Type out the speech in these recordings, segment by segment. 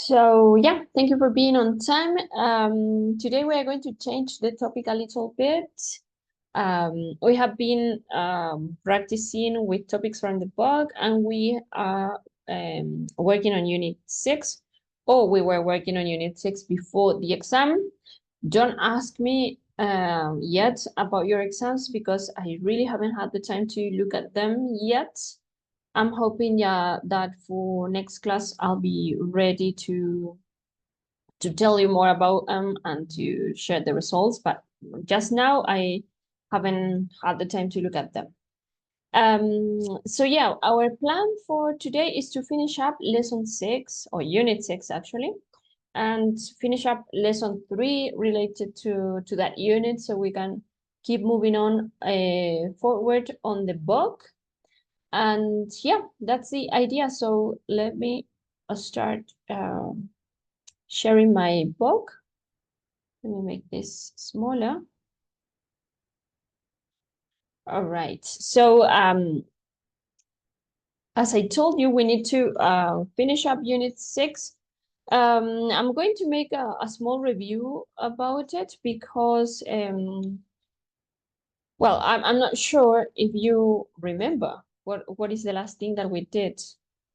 So yeah, thank you for being on time. Today we are going to change the topic a little bit. We have been practicing with topics from the book, and we are working on Unit 6, or we were working on Unit 6 before the exam. Don't ask me yet about your exams because I really haven't had the time to look at them yet. I'm hoping, yeah, that for next class I'll be ready to tell you more about them and to share the results. But just now I haven't had the time to look at them. So yeah, our plan for today is to finish up lesson 6 or unit 6 actually, and finish up lesson 3 related to that unit so we can keep moving on forward on the book. And yeah, that's the idea. So let me start sharing my book. Let me make this smaller. All right. So as I told you, we need to finish up Unit 6. I'm going to make a small review about it because, well, I'm not sure if you remember what is the last thing that we did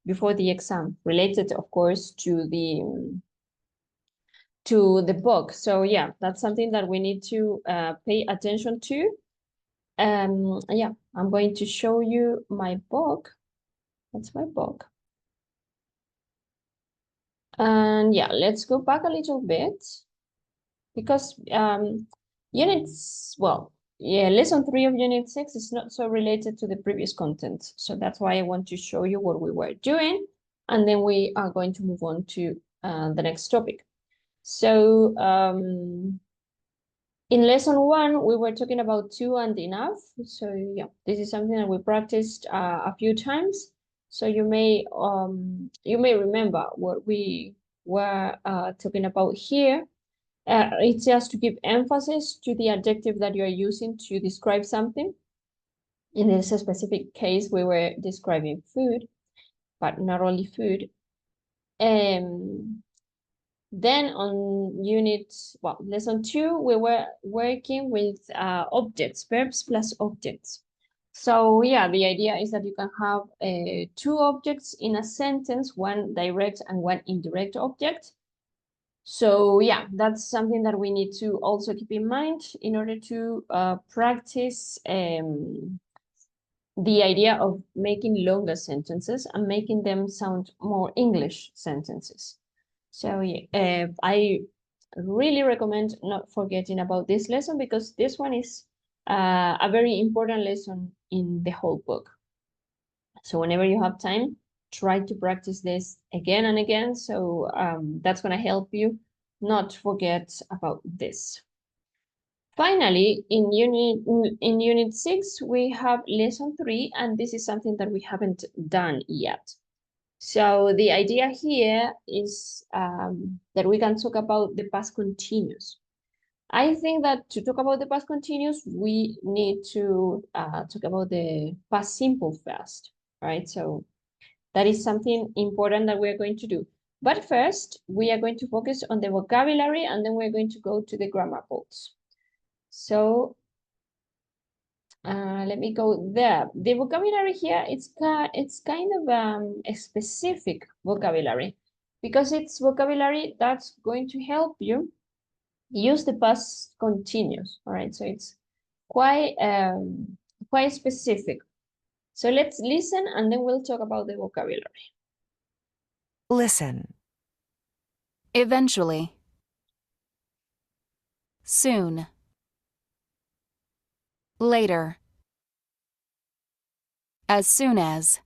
before the exam, related, of course, to the book. So yeah, that's something that we need to pay attention to. Yeah, I'm going to show you my book. That's my book. And yeah, let's go back a little bit because lesson 3 of unit 6 is not so related to the previous content. So that's why I want to show you what we were doing. And then we are going to move on to the next topic. So in lesson 1, we were talking about to and enough. So yeah, this is something that we practiced a few times. So you may remember what we were talking about here. It's just to give emphasis to the adjective that you are using to describe something. In this specific case, we were describing food, but not only food. Then on lesson 2, we were working with objects, verbs plus objects. So yeah, the idea is that you can have 2 objects in a sentence, one direct and one indirect object. So yeah, that's something that we need to also keep in mind in order to practice the idea of making longer sentences and making them sound more English sentences. So I really recommend not forgetting about this lesson because this one is a very important lesson in the whole book. So whenever you have time, try to practice this again and again. So that's going to help you not forget about this. Finally, in unit 6, we have lesson 3, and this is something that we haven't done yet. So the idea here is that we can talk about the past continuous. I think that to talk about the past continuous, we need to talk about the past simple first, right? So that is something important that we're going to do. But first, we are going to focus on the vocabulary, and then we're going to go to the grammar codes. So let me go there. The vocabulary here, it's kind of a specific vocabulary because it's vocabulary that's going to help you use the past continuous. All right, so it's quite specific. So let's listen and then we'll talk about the vocabulary. Listen. Eventually. Soon. Later. As soon as.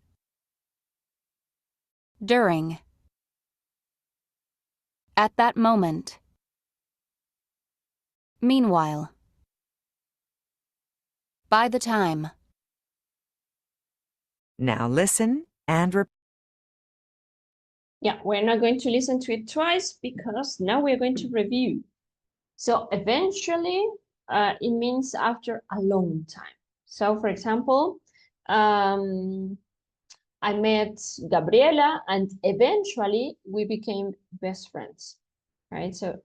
During. At that moment. Meanwhile. By the time. Now listen and repeat. Yeah, we're not going to listen to it twice because now we're going to review. So eventually, it means after a long time. So for example, I met Gabriela and eventually we became best friends, right? So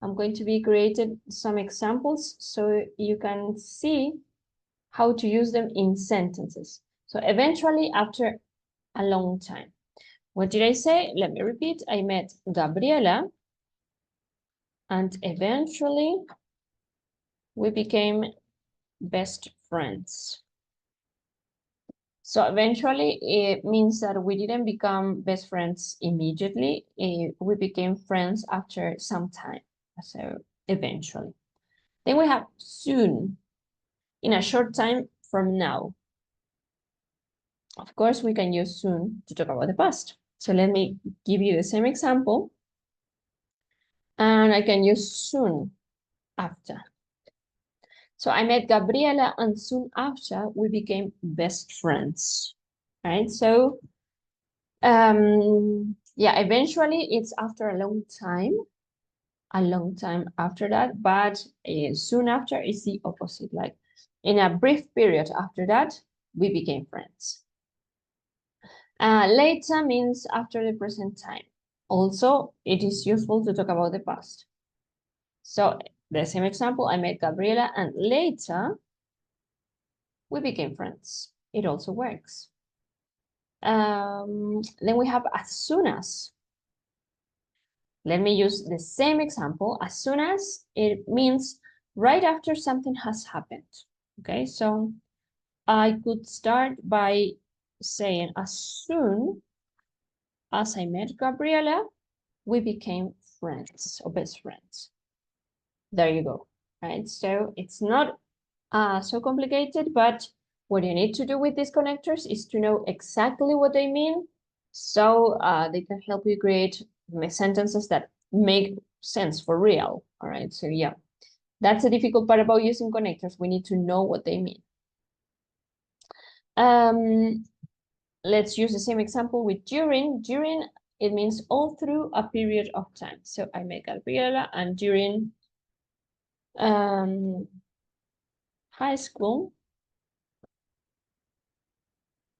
I'm going to be creating some examples so you can see how to use them in sentences. So eventually, after a long time. What did I say? Let me repeat. I met Gabriela and eventually we became best friends. So eventually it means that we didn't become best friends immediately. We became friends after some time. So eventually. Then we have soon, in a short time from now. Of course, we can use soon to talk about the past. So let me give you the same example. And I can use soon after. So I met Gabriela and soon after we became best friends, right? So yeah, eventually it's after a long time after that, but soon after is the opposite. Like in a brief period after that, we became friends. Later means after the present time. Also, it is useful to talk about the past. So the same example, I met Gabriela and later we became friends. It also works. Then we have as soon as. Let me use the same example. As soon as, it means right after something has happened. Okay, so I could start by saying as soon as I met Gabriela, we became friends or best friends. There you go, right? So it's not so complicated, but what you need to do with these connectors is to know exactly what they mean, so they can help you create sentences that make sense for real, all right? So yeah, that's the difficult part about using connectors. We need to know what they mean. Let's use the same example with during. During, it means all through a period of time. So I met Gabriela and during high school,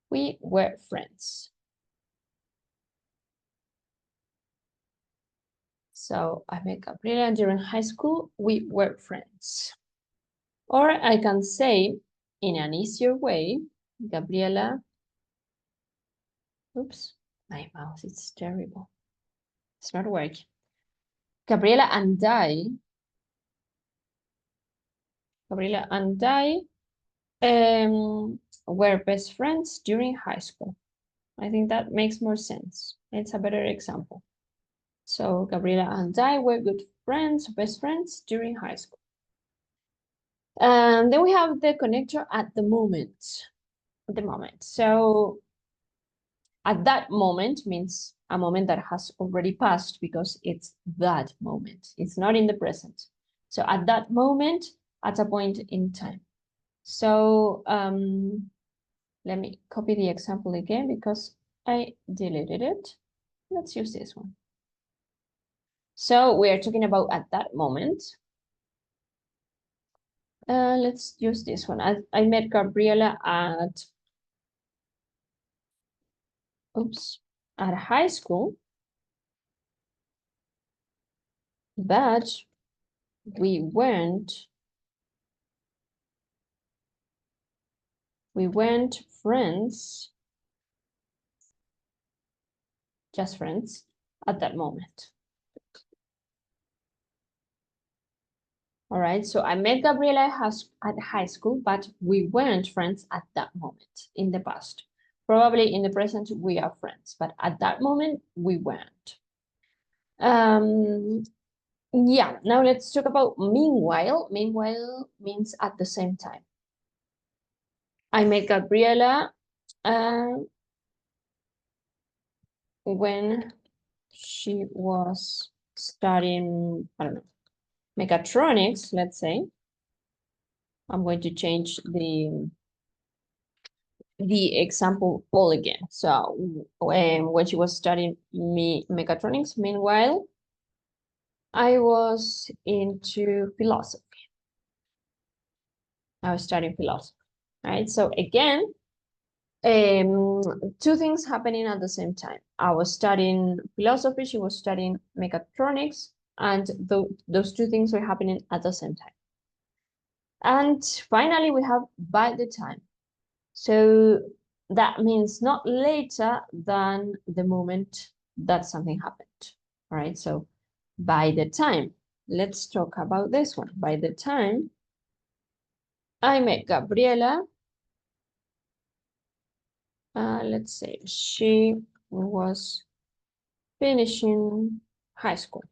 we were friends. So I met Gabriela and during high school, we were friends. Or I can say in an easier way, Gabriela, oops, my mouse is terrible. It's not working. Gabriela and I were best friends during high school. I think that makes more sense. It's a better example. So Gabriela and I were good friends, best friends during high school. And then we have the connector at the moment. At the moment. So at that moment means a moment that has already passed because it's that moment. It's not in the present. So at that moment, at a point in time. So let me copy the example again because I deleted it. Let's use this one. So we are talking about at that moment. Let's use this one. I met Gabriela at, at high school, but we weren't friends, just friends at that moment. All right, so I met Gabriela at high school, but we weren't friends at that moment in the past. Probably in the present, we are friends, but at that moment, we weren't. Yeah, now let's talk about meanwhile. Meanwhile means at the same time. I met Gabriela when she was studying, I don't know, mechatronics, let's say. I'm going to change the example all again. So when she was studying mechatronics, meanwhile, I was into philosophy. I was studying philosophy, right? So again, Two things happening at the same time. I was studying philosophy, she was studying mechatronics, and those two things were happening at the same time. And finally, we have by the time. So that means not later than the moment that something happened. All right, so by the time, let's talk about this one. By the time I met Gabriela, let's say she was finishing high school,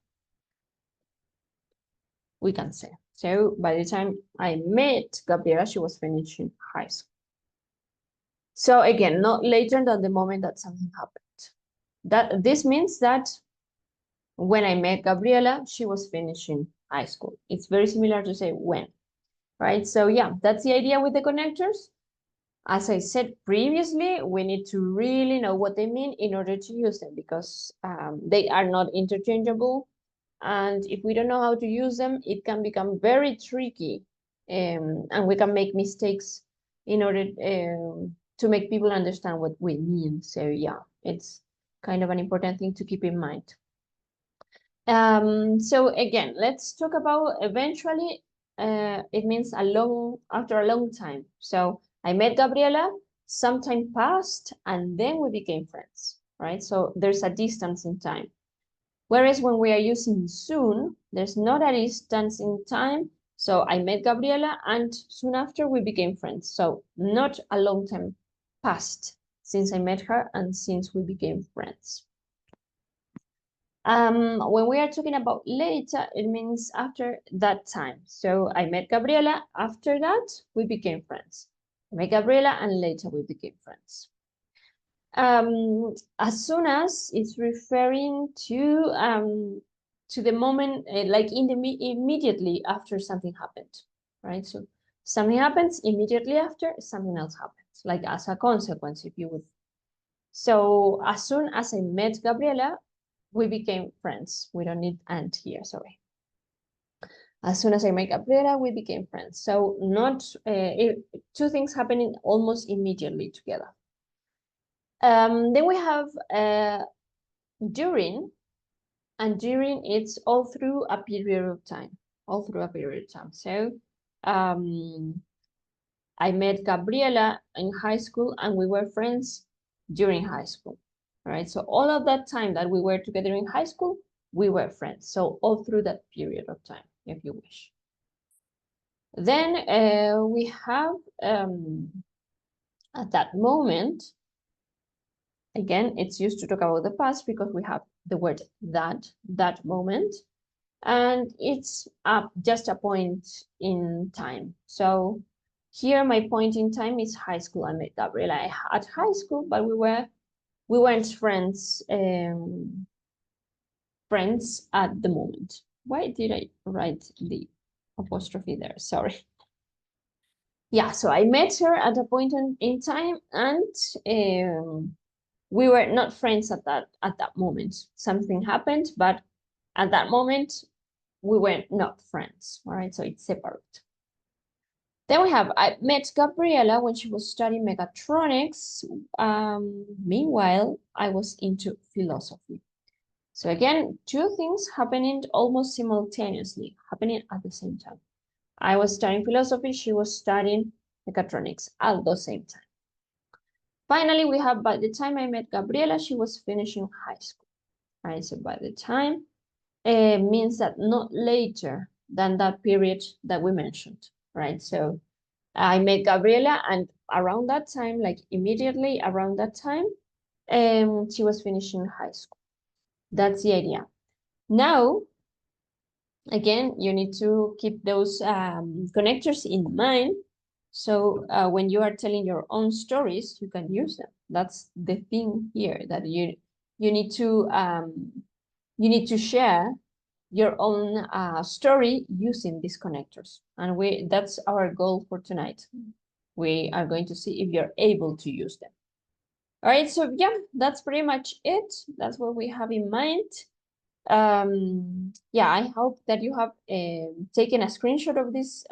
we can say. So by the time I met Gabriela, she was finishing high school. So again, not later than the moment that something happened. This means that when I met Gabriela, she was finishing high school. It's very similar to say when, right? So yeah, that's the idea with the connectors. As I said previously, we need to really know what they mean in order to use them, because they are not interchangeable. And if we don't know how to use them, it can become very tricky, and we can make mistakes in order to make people understand what we mean. So yeah, it's kind of an important thing to keep in mind. So again, let's talk about eventually. It means after a long time. So I met Gabriela, some time passed, and then we became friends, right? So there's a distance in time. Whereas when we are using soon, there's not a distance in time. So I met Gabriela, and soon after we became friends. So not a long time passed since I met her and since we became friends. When we are talking about later, it means after that time. So I met Gabriela, after that, we became friends. I met Gabriela, and later we became friends. As soon as it's referring to the moment, like immediately after something happened, right? So something happens immediately after, something else happens, like as a consequence, if you would. So as soon as I met Gabriela, we became friends. We don't need and here, sorry. As soon as I met Gabriela, we became friends. So not two things happening almost immediately together. Then we have during, and during it's all through a period of time, So I met Gabriela in high school, and we were friends during high school. All right, so all of that time that we were together in high school, we were friends. So all through that period of time, if you wish. Then we have at that moment, again, it's used to talk about the past because we have the word that moment, and it's just a point in time. So here my point in time is high school. I met Gabriela at high school, but we weren't friends at the moment. Why did I write the apostrophe there? Sorry. Yeah, so I met her at a point in time, and we were not friends at that moment. Something happened, but at that moment we were not friends. All right, so it's separate. Then we have, I met Gabriela when she was studying mechatronics. Meanwhile, I was into philosophy. So again, two things happening almost simultaneously, happening at the same time. I was studying philosophy, she was studying mechatronics at the same time. Finally, we have, by the time I met Gabriela, she was finishing high school. Right, so by the time means that not later than that period that we mentioned, right? So I met Gabriela, and around that time, like immediately around that time, she was finishing high school. That's the idea. Now, again, you need to keep those connectors in mind. So when you are telling your own stories, you can use them. That's the thing here, that you need to share your own story using these connectors. And that's our goal for tonight. We are going to see if you're able to use them. All right, so yeah, that's pretty much it. That's what we have in mind. Yeah, I hope that you have taken a screenshot of these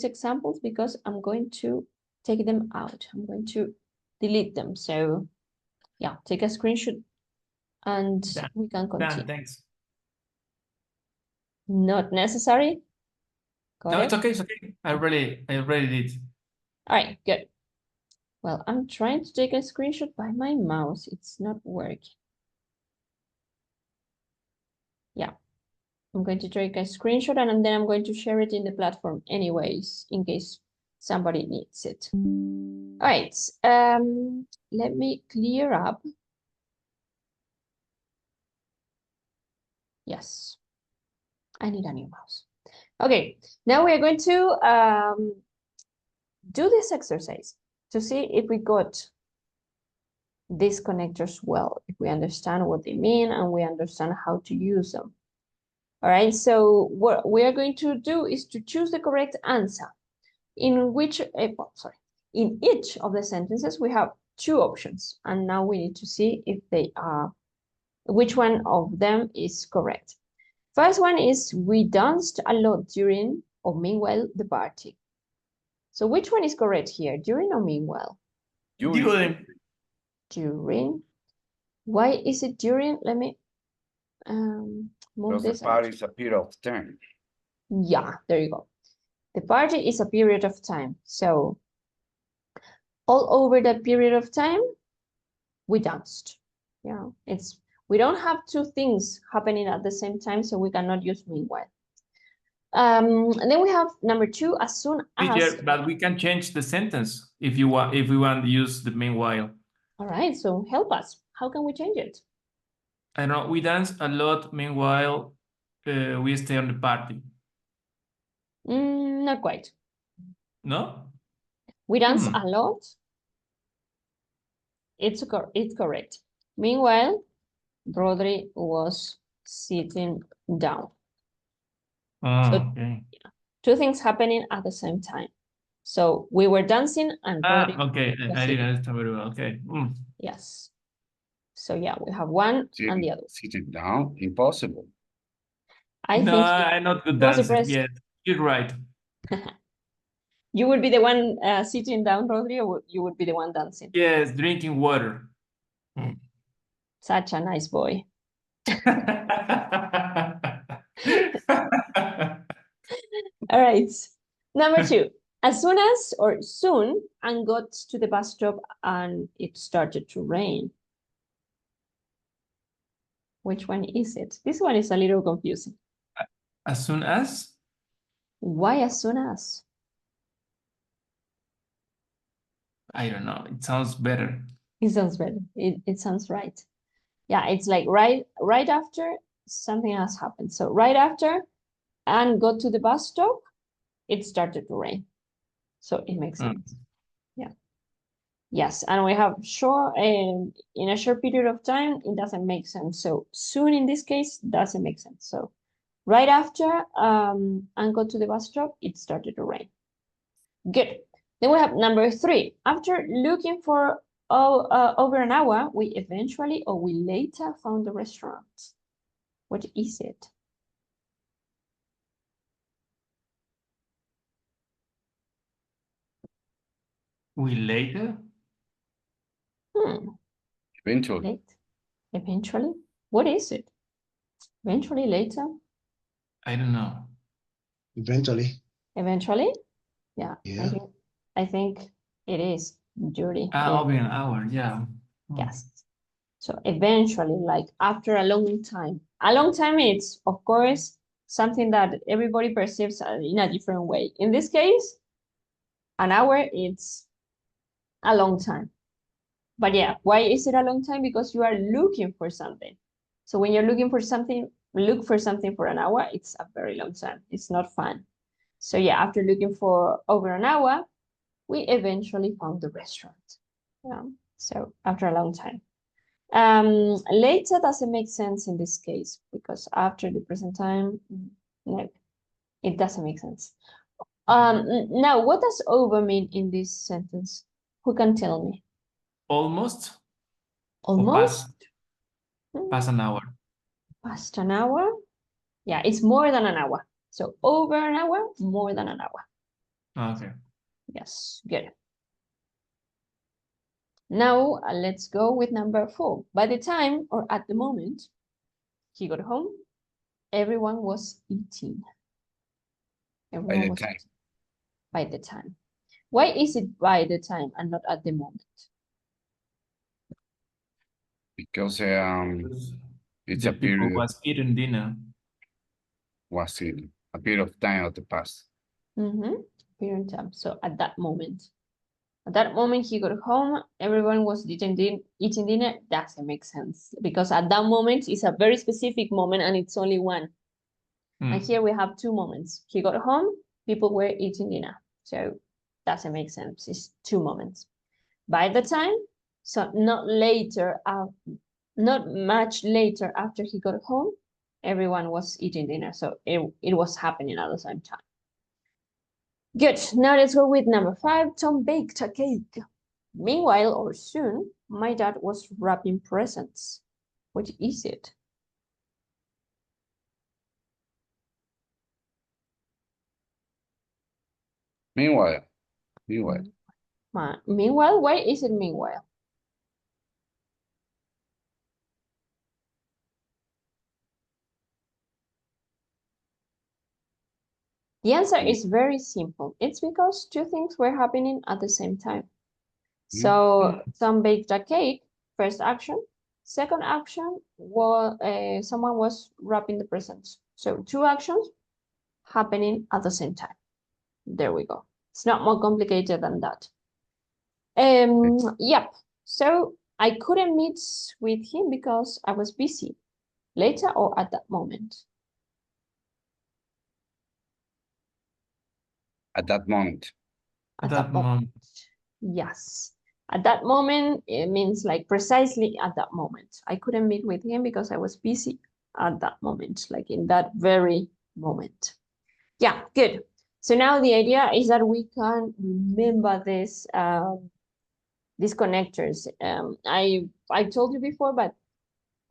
examples, because I'm going to take them out. I'm going to delete them. So yeah, take a screenshot and Done. we can Done, continue. thanks. Not necessary. Got No, it? it's okay, it's okay. I already did. All right, good. Well, I'm trying to take a screenshot by my mouse. It's not working. Yeah, I'm going to take a screenshot and then I'm going to share it in the platform anyways, in case somebody needs it. All right, let me clear up. Yes, I need a new mouse. Okay, now we are going to do this exercise to see if we got these connectors well, if we understand what they mean and we understand how to use them. All right, so what we are going to do is to choose the correct answer. In which, in each of the sentences, we have two options, and now we need to see if they are, which one of them is correct. First one is, we danced a lot during or meanwhile the party. So which one is correct here, during or meanwhile? During. During. Why is it during? Let me move Because the this out. party is a period of time. Yeah, there you go. The party is a period of time. So all over that period of time, we danced. Yeah, we don't have two things happening at the same time, so we cannot use meanwhile. And then we have number two, as soon as. Teacher, but we can change the sentence if you want, if we want to use the meanwhile. All right, so help us. How can we change it? I know we dance a lot. Meanwhile, we stay on the party. Not quite. No. We dance a lot. It's correct. Meanwhile, Rodri was sitting down. Oh, So, okay. two things happening at the same time. So we were dancing and Rodri Okay. was I sitting. didn't understand very well. Okay. Yes. So yeah, we have one and the other. Sitting down, impossible. I No, think I'm not good was dancer. impressed. Yes, you're right. You would be the one sitting down, Rodri, or you would be the one dancing? Yes, drinking water. Such a nice boy. All right. Number two, as soon as or soon, and got to the bus stop and it started to rain. Which one is it? This one is a little confusing. As soon as? Why as soon as? I don't know. It sounds better. It sounds better. It sounds right. Yeah, it's like right after something else happened. So right after and got to the bus stop, it started to rain. So it makes sense. Yeah. Yes, and we have short in a short period of time, it doesn't make sense. So soon in this case doesn't make sense. So right after and got to the bus stop, it started to rain. Good. Then we have number three. After looking for over an hour, we eventually or we later found the restaurant. What is it? We later? Eventually. Late. Eventually. What is it? Eventually, later. I don't know. Eventually. Eventually. Yeah. Yeah. I think it is duty. Over an hour. Yeah. Yes. So eventually, like after a long time. A long time, it's of course something that everybody perceives in a different way. In this case, an hour, it's a long time. But yeah, why is it a long time? Because you are looking for something. So when you're looking for something, look for something for an hour, it's a very long time. It's not fun. So yeah, after looking for over an hour, we eventually found the restaurant. Yeah. So after a long time. Later doesn't make sense in this case because after the present time, no, it doesn't make sense. Now, what does over mean in this sentence? Who can tell me? Almost? Almost? Past an hour. Past an hour? Yeah, it's more than an hour. So over an hour, more than an hour. Okay. Yes, good. Now let's go with number 4. By the time or at the moment he got home, everyone was eating. Everyone the was time. eating by the time. Why is it by the time and not at the moment? Because it's The a people period was eating dinner. was in a period of time of the past. Period of time. So at that moment. At that moment he got home, everyone was eating dinner. Doesn't make sense because at that moment is a very specific moment and it's only one. And here we have 2 moments. He got home, people were eating dinner. So doesn't make sense. It's 2 moments. By the time, so not much later after he got home, everyone was eating dinner. So it was happening at the same time. Good. Now let's go with number 5. Tom baked a cake. Meanwhile, or soon, my dad was wrapping presents. What is it? Meanwhile, Meanwhile, why is it meanwhile? The answer is very simple. It's because 2 things were happening at the same time. So Tom baked a cake, first action. Second action was someone was wrapping the presents. So 2 actions happening at the same time. There we go. It's not more complicated than that. Yep. So I couldn't meet with him because I was busy. Later or at that moment? at that moment. At that moment. Yes. At that moment, it means like precisely at that moment. I couldn't meet with him because I was busy at that moment, like in that very moment. Yeah, good. So now the idea is that we can remember this, these connectors. I told you before, but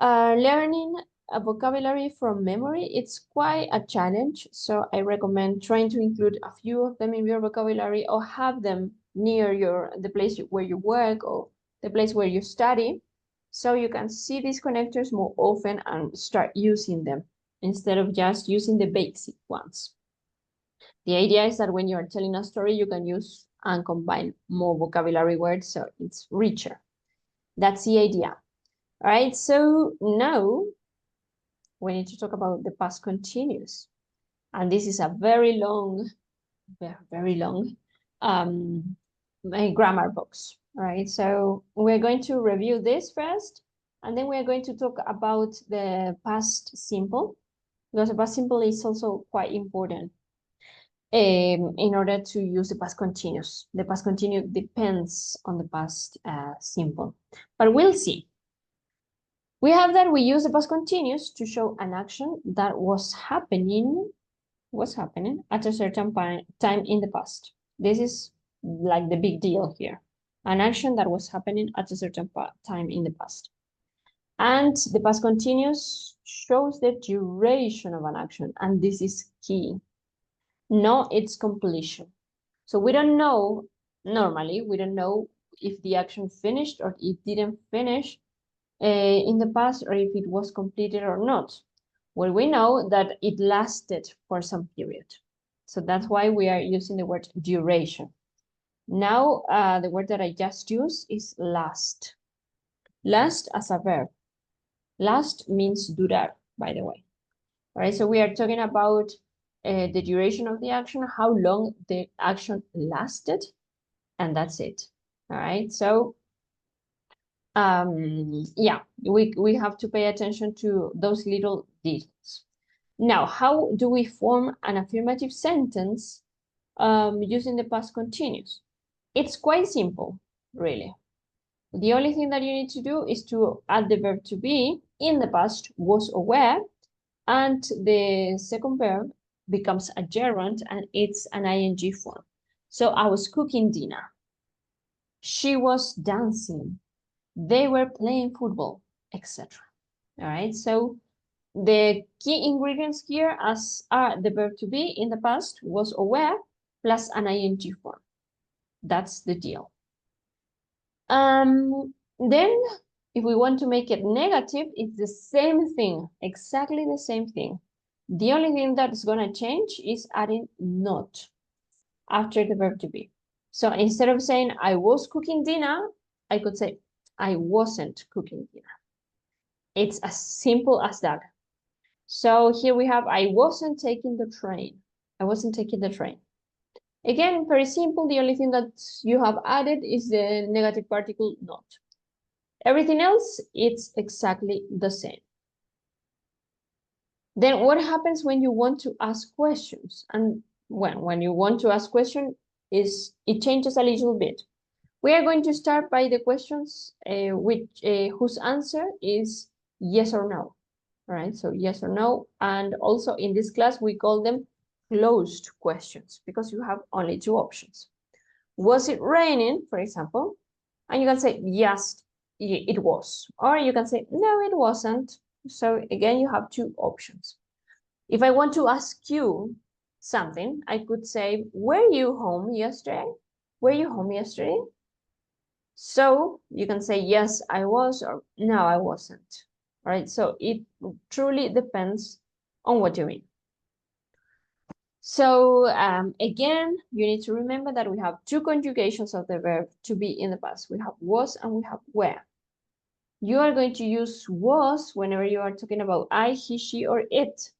learning a vocabulary from memory, it's quite a challenge. So I recommend trying to include a few of them in your vocabulary or have them near the place where you work or the place where you study. So you can see these connectors more often and start using them instead of just using the basic ones. The idea is that when you're telling a story, you can use and combine more vocabulary words so it's richer. That's the idea. All right, so now we need to talk about the past continuous. And this is a very long grammar box. All right, so we're going to review this first, and then we're going to talk about the past simple, because the past simple is also quite important in order to use the past continuous. The past continuous depends on the past simple, but we'll see. We have that we use the past continuous to show an action that was happening at a certain time in the past. This is like the big deal here. An action that was happening at a certain time in the past. And the past continuous shows the duration of an action, and this is key. Not its completion. So we don't know, normally, we don't know if the action finished or it didn't finish in the past or if it was completed or not. Well, we know that it lasted for some period. So that's why we are using the word duration. Now, the word that I just used is last. Last as a verb. Last means durar, by the way. All right, so we are talking about the duration of the action, how long the action lasted, and that's it. All right, so yeah, we have to pay attention to those little details. Now, how do we form an affirmative sentence using the past continuous? It's quite simple, really. The only thing that you need to do is to add the verb to be in the past was or were, and the second verb becomes a gerund and it's an ing form. So I was cooking dinner. She was dancing. They were playing football, etc. All right, so the key ingredients here are the verb to be in the past was or were plus an ing form. That's the deal. Then if we want to make it negative, it's the same thing, exactly the same thing. The only thing that's going to change is adding not after the verb to be. So instead of saying I was cooking dinner, I could say I wasn't cooking dinner. It's as simple as that. So here we have I wasn't taking the train. I wasn't taking the train. Again, very simple. The only thing that you have added is the negative particle not. Everything else, it's exactly the same. Then what happens when you want to ask questions? And when you want to ask questions, it changes a little bit. We are going to start by the questions whose answer is yes or no. All right, so yes or no. And also in this class, we call them closed questions because you have only two options. Was it raining, for example? And you can say, yes, it was. Or you can say, no, it wasn't. So again, you have two options. If I want to ask you something, I could say, were you home yesterday? Were you home yesterday? So you can say, yes, I was, or no, I wasn't. All right, so it truly depends on what you mean. So again, you need to remember that we have two conjugations of the verb to be in the past. We have was and we have were. You are going to use was whenever you are talking about I, he, she, or it.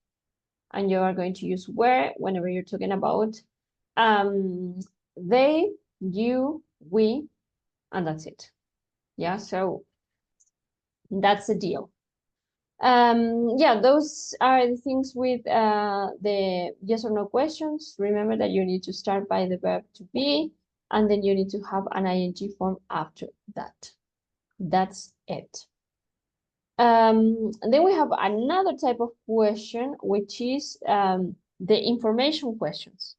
And you are going to use were whenever you're talking about they, you, we, and that's it. Yeah, so that's the deal. Yeah, those are the things with the yes or no questions. Remember that you need to start by the verb to be, and then you need to have an ing form after that. That's it. Then we have another type of question, which is the information questions.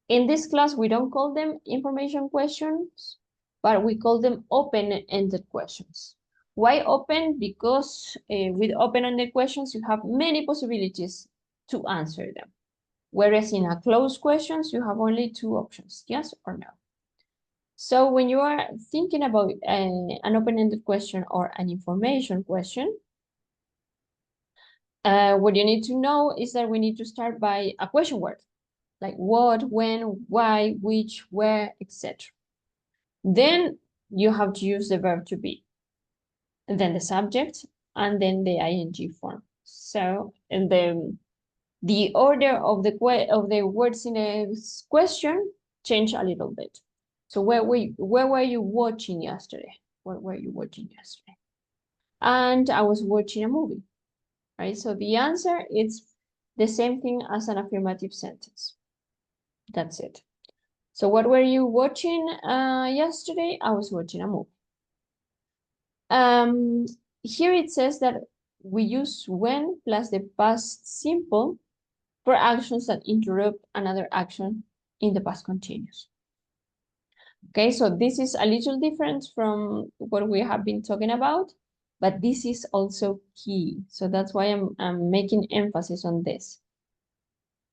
In this class, we don't call them information questions, but we call them open-ended questions. Why open? Because with open-ended questions, you have many possibilities to answer them. Whereas in a closed questions, you have only two options, yes or no. So when you are thinking about an open-ended question or an information question, what you need to know is that we need to start by a question word, like what, when, why, which, where, etc. Then you have to use the verb to be, and then the subject, and then the ing form. So, and then the order of the words in a question change a little bit. So where were you watching yesterday? What were you watching yesterday? And I was watching a movie, right? So the answer is the same thing as an affirmative sentence. That's it. So what were you watching yesterday? I was watching a movie. Here it says that we use when plus the past simple for actions that interrupt another action in the past continuous. Okay, so this is a little different from what we have been talking about, but this is also key. So that's why I'm making emphasis on this.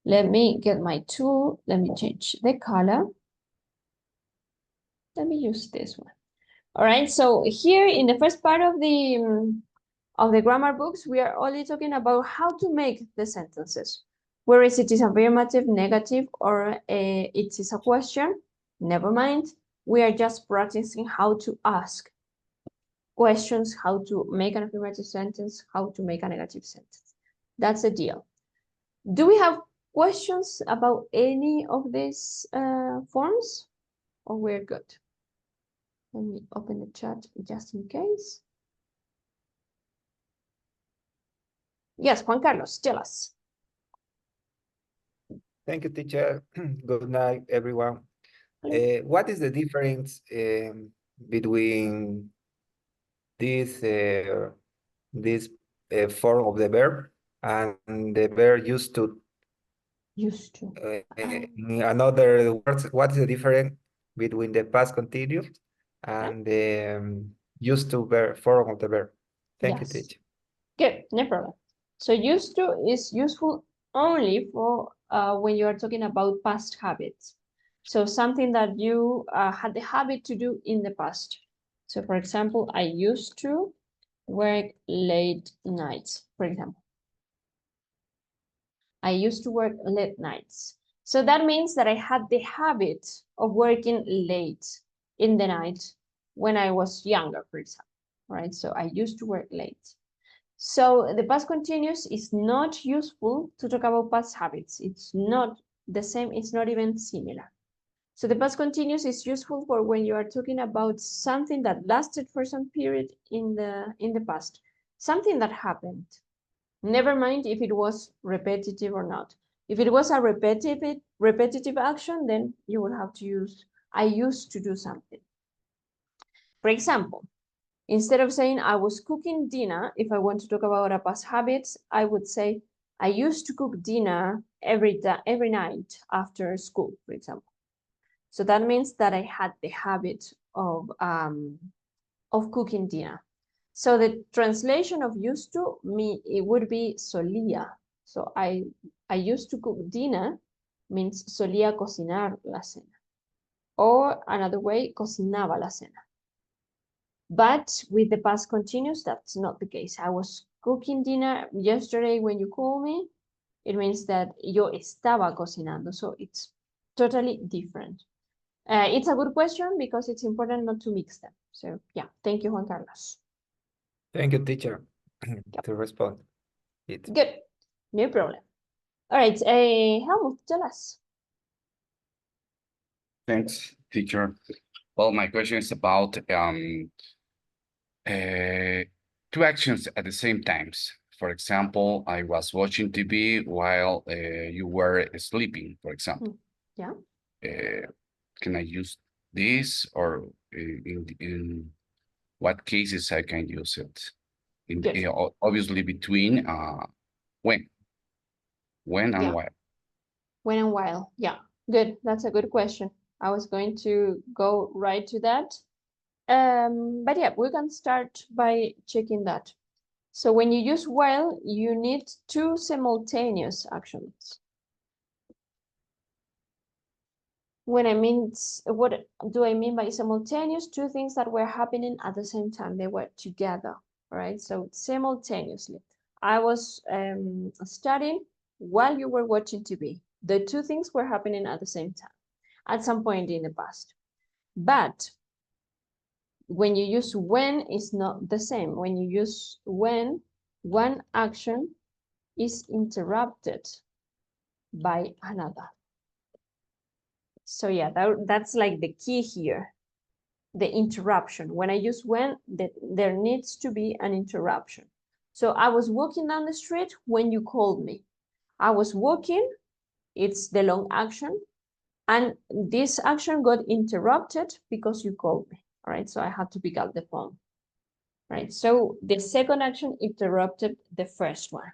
Let me get my tool. Let me change the color. Let me use this one. All right, so here in the first part of the grammar books, we are only talking about how to make the sentences. Whereas it is affirmative, negative, or it is a question, never mind. We are just practicing how to ask questions, how to make an affirmative sentence, how to make a negative sentence. That's the deal. Do we have questions about any of these forms, or we're good? Let me open the chat just in case. Yes, Juan Carlos, tell us. Thank you, teacher. Good night, everyone. What is the difference between this form of the verb and the verb used to? Used to. In another words, what is the difference between the past continuous and the used to verb form of the verb? Thank you, teacher. Good, no problem. So used to is useful only for when you are talking about past habits. So something that you had the habit to do in the past. So for example, I used to work late nights, for example. I used to work late nights. So that means that I had the habit of working late in the night when I was younger, for example, right? So I used to work late. So the past continuous is not useful to talk about past habits. It's not the same, it's not even similar. So the past continuous is useful for when you are talking about something that lasted for some period in the past, something that happened. Never mind if it was repetitive or not. If it was a repetitive action, then you will have to use I used to do something. For example, instead of saying I was cooking dinner, if I want to talk about a past habits, I would say I used to cook dinner every night after school, for example. So that means that I had the habit of cooking dinner. So the translation of used to me, it would be solía. So I used to cook dinner means solía cocinar la cena. Or another way, cocinaba la cena. But with the past continuous, that's not the case. I was cooking dinner yesterday when you called me. It means that yo estaba cocinando. So it's totally different. It's a good question because it's important not to mix them. So yeah, thank you, Juan Carlos. Thank you, teacher, to respond. Good, no problem. All right, Helmut, tell us. Thanks, teacher. Well, my question is about two actions at the same times. For example, I was watching TV while you were sleeping, for example. Yeah. Can I use this, or in what cases I can use it? Obviously between when and Yeah. why. When and while, yeah, good. That's a good question. I was going to go right to that. But yeah, we can start by checking that. So when you use while, you need two simultaneous actions. What do I mean by simultaneous? Two things that were happening at the same time. They were together, right? So simultaneously. I was studying while you were watching TV. The two things were happening at the same time, at some point in the past. But when you use when, it's not the same. When you use when, one action is interrupted by another. So yeah, that's like the key here, the interruption. When I use when, there needs to be an interruption. So I was walking down the street when you called me. I was walking, it's the long action, and this action got interrupted because you called me, all right? So I had to pick up the phone, right? So the second action interrupted the first one.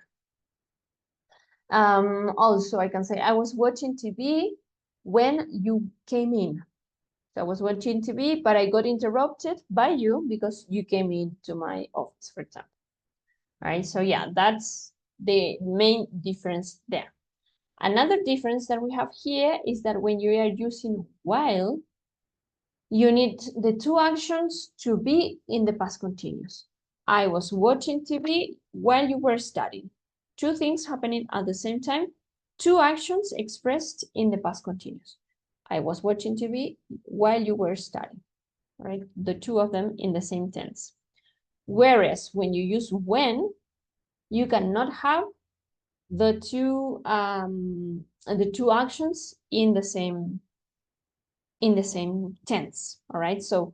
Also, I can say I was watching TV when you came in. So I was watching TV, but I got interrupted by you because you came into my office, for example. All right, so yeah, that's the main difference there. Another difference that we have here is that when you are using while, you need the two actions to be in the past continuous. I was watching TV while you were studying. Two things happening at the same time, two actions expressed in the past continuous. I was watching TV while you were studying, right? The two of them in the same tense. Whereas when you use when, you cannot have the two actions in the same tense, all right? So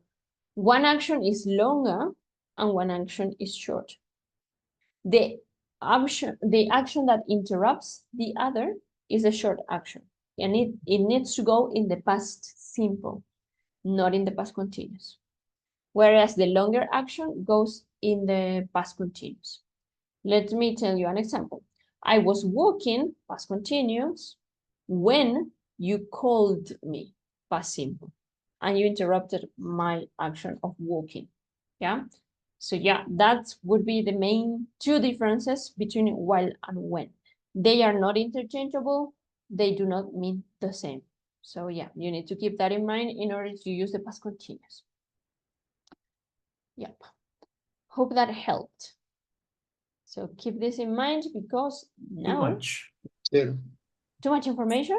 one action is longer and one action is short. The action that interrupts the other is a short action, and it needs to go in the past simple, not in the past continuous. Whereas the longer action goes in the past continuous. Let me tell you an example. I was walking, past continuous, when you called me, past simple, and you interrupted my action of walking, yeah? So yeah, that would be the main two differences between while and when. They are not interchangeable, they do not mean the same. So yeah, you need to keep that in mind in order to use the past continuous. Yep. Hope that helped. So keep this in mind because Too now much. There. too much information.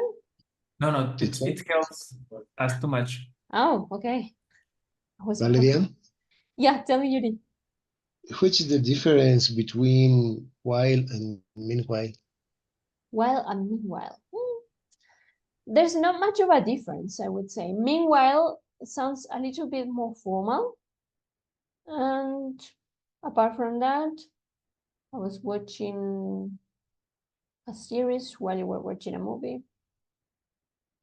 No, Teacher. it helps us too much. Oh, okay. Valeria, Yeah, tell me, Yuri. which is the difference between while and meanwhile? While and meanwhile. There's not much of a difference, I would say. Meanwhile sounds a little bit more formal. And apart from that, I was watching a series while you were watching a movie.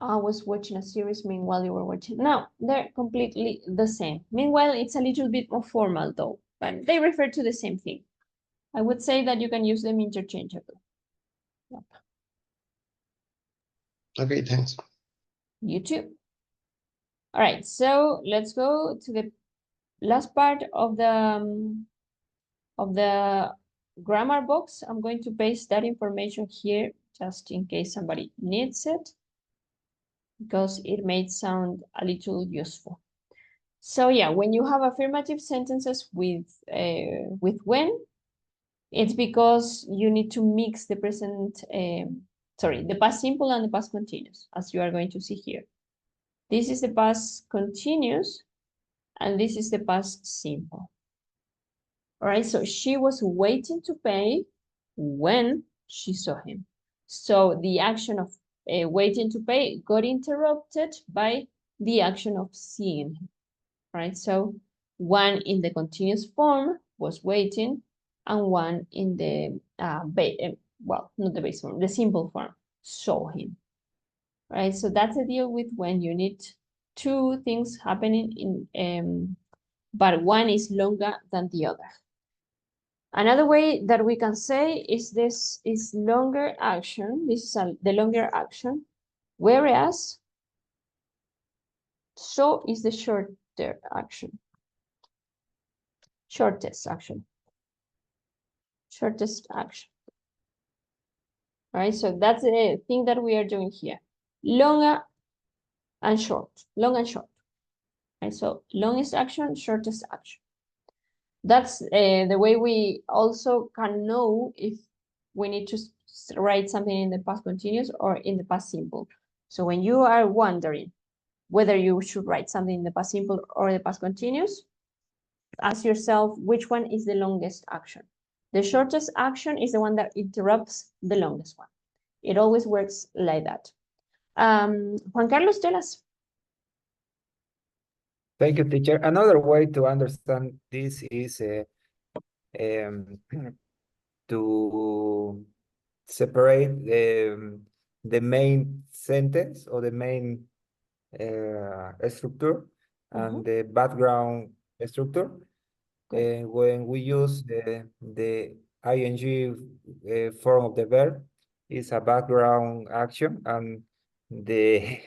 I was watching a series meanwhile you were watching. No, they're completely the same. Meanwhile, it's a little bit more formal though, but they refer to the same thing. I would say that you can use them interchangeably. Yep. Okay, thanks. You too. All right, so let's go to the last part of the grammar box. I'm going to paste that information here just in case somebody needs it, because it may sound a little useful. So yeah, when you have affirmative sentences with when, it's because you need to mix the present, the past simple and the past continuous, as you are going to see here. This is the past continuous, and this is the past simple. All right, so she was waiting to pay when she saw him. So the action of waiting to pay got interrupted by the action of seeing him. Right, so one in the continuous form was waiting, and one in the well, not the base form, the simple form, saw him. Right, so that's the deal with when you need two things happening in but one is longer than the other. Another way that we can say is this is longer action. This is the longer action, whereas so is the shorter action. Shortest action. Shortest action. All right, so that's the thing that we are doing here. Longer and short. Long and short. Right, so longest action, shortest action. That's the way we also can know if we need to write something in the past continuous or in the past simple. So when you are wondering whether you should write something in the past simple or the past continuous, ask yourself which one is the longest action. The shortest action is the one that interrupts the longest one. It always works like that. Juan Carlos, tell us. Thank you, teacher. Another way to understand this is to separate the main sentence or the main structure and the background structure. When we use the ing form of the verb, is a background action, and the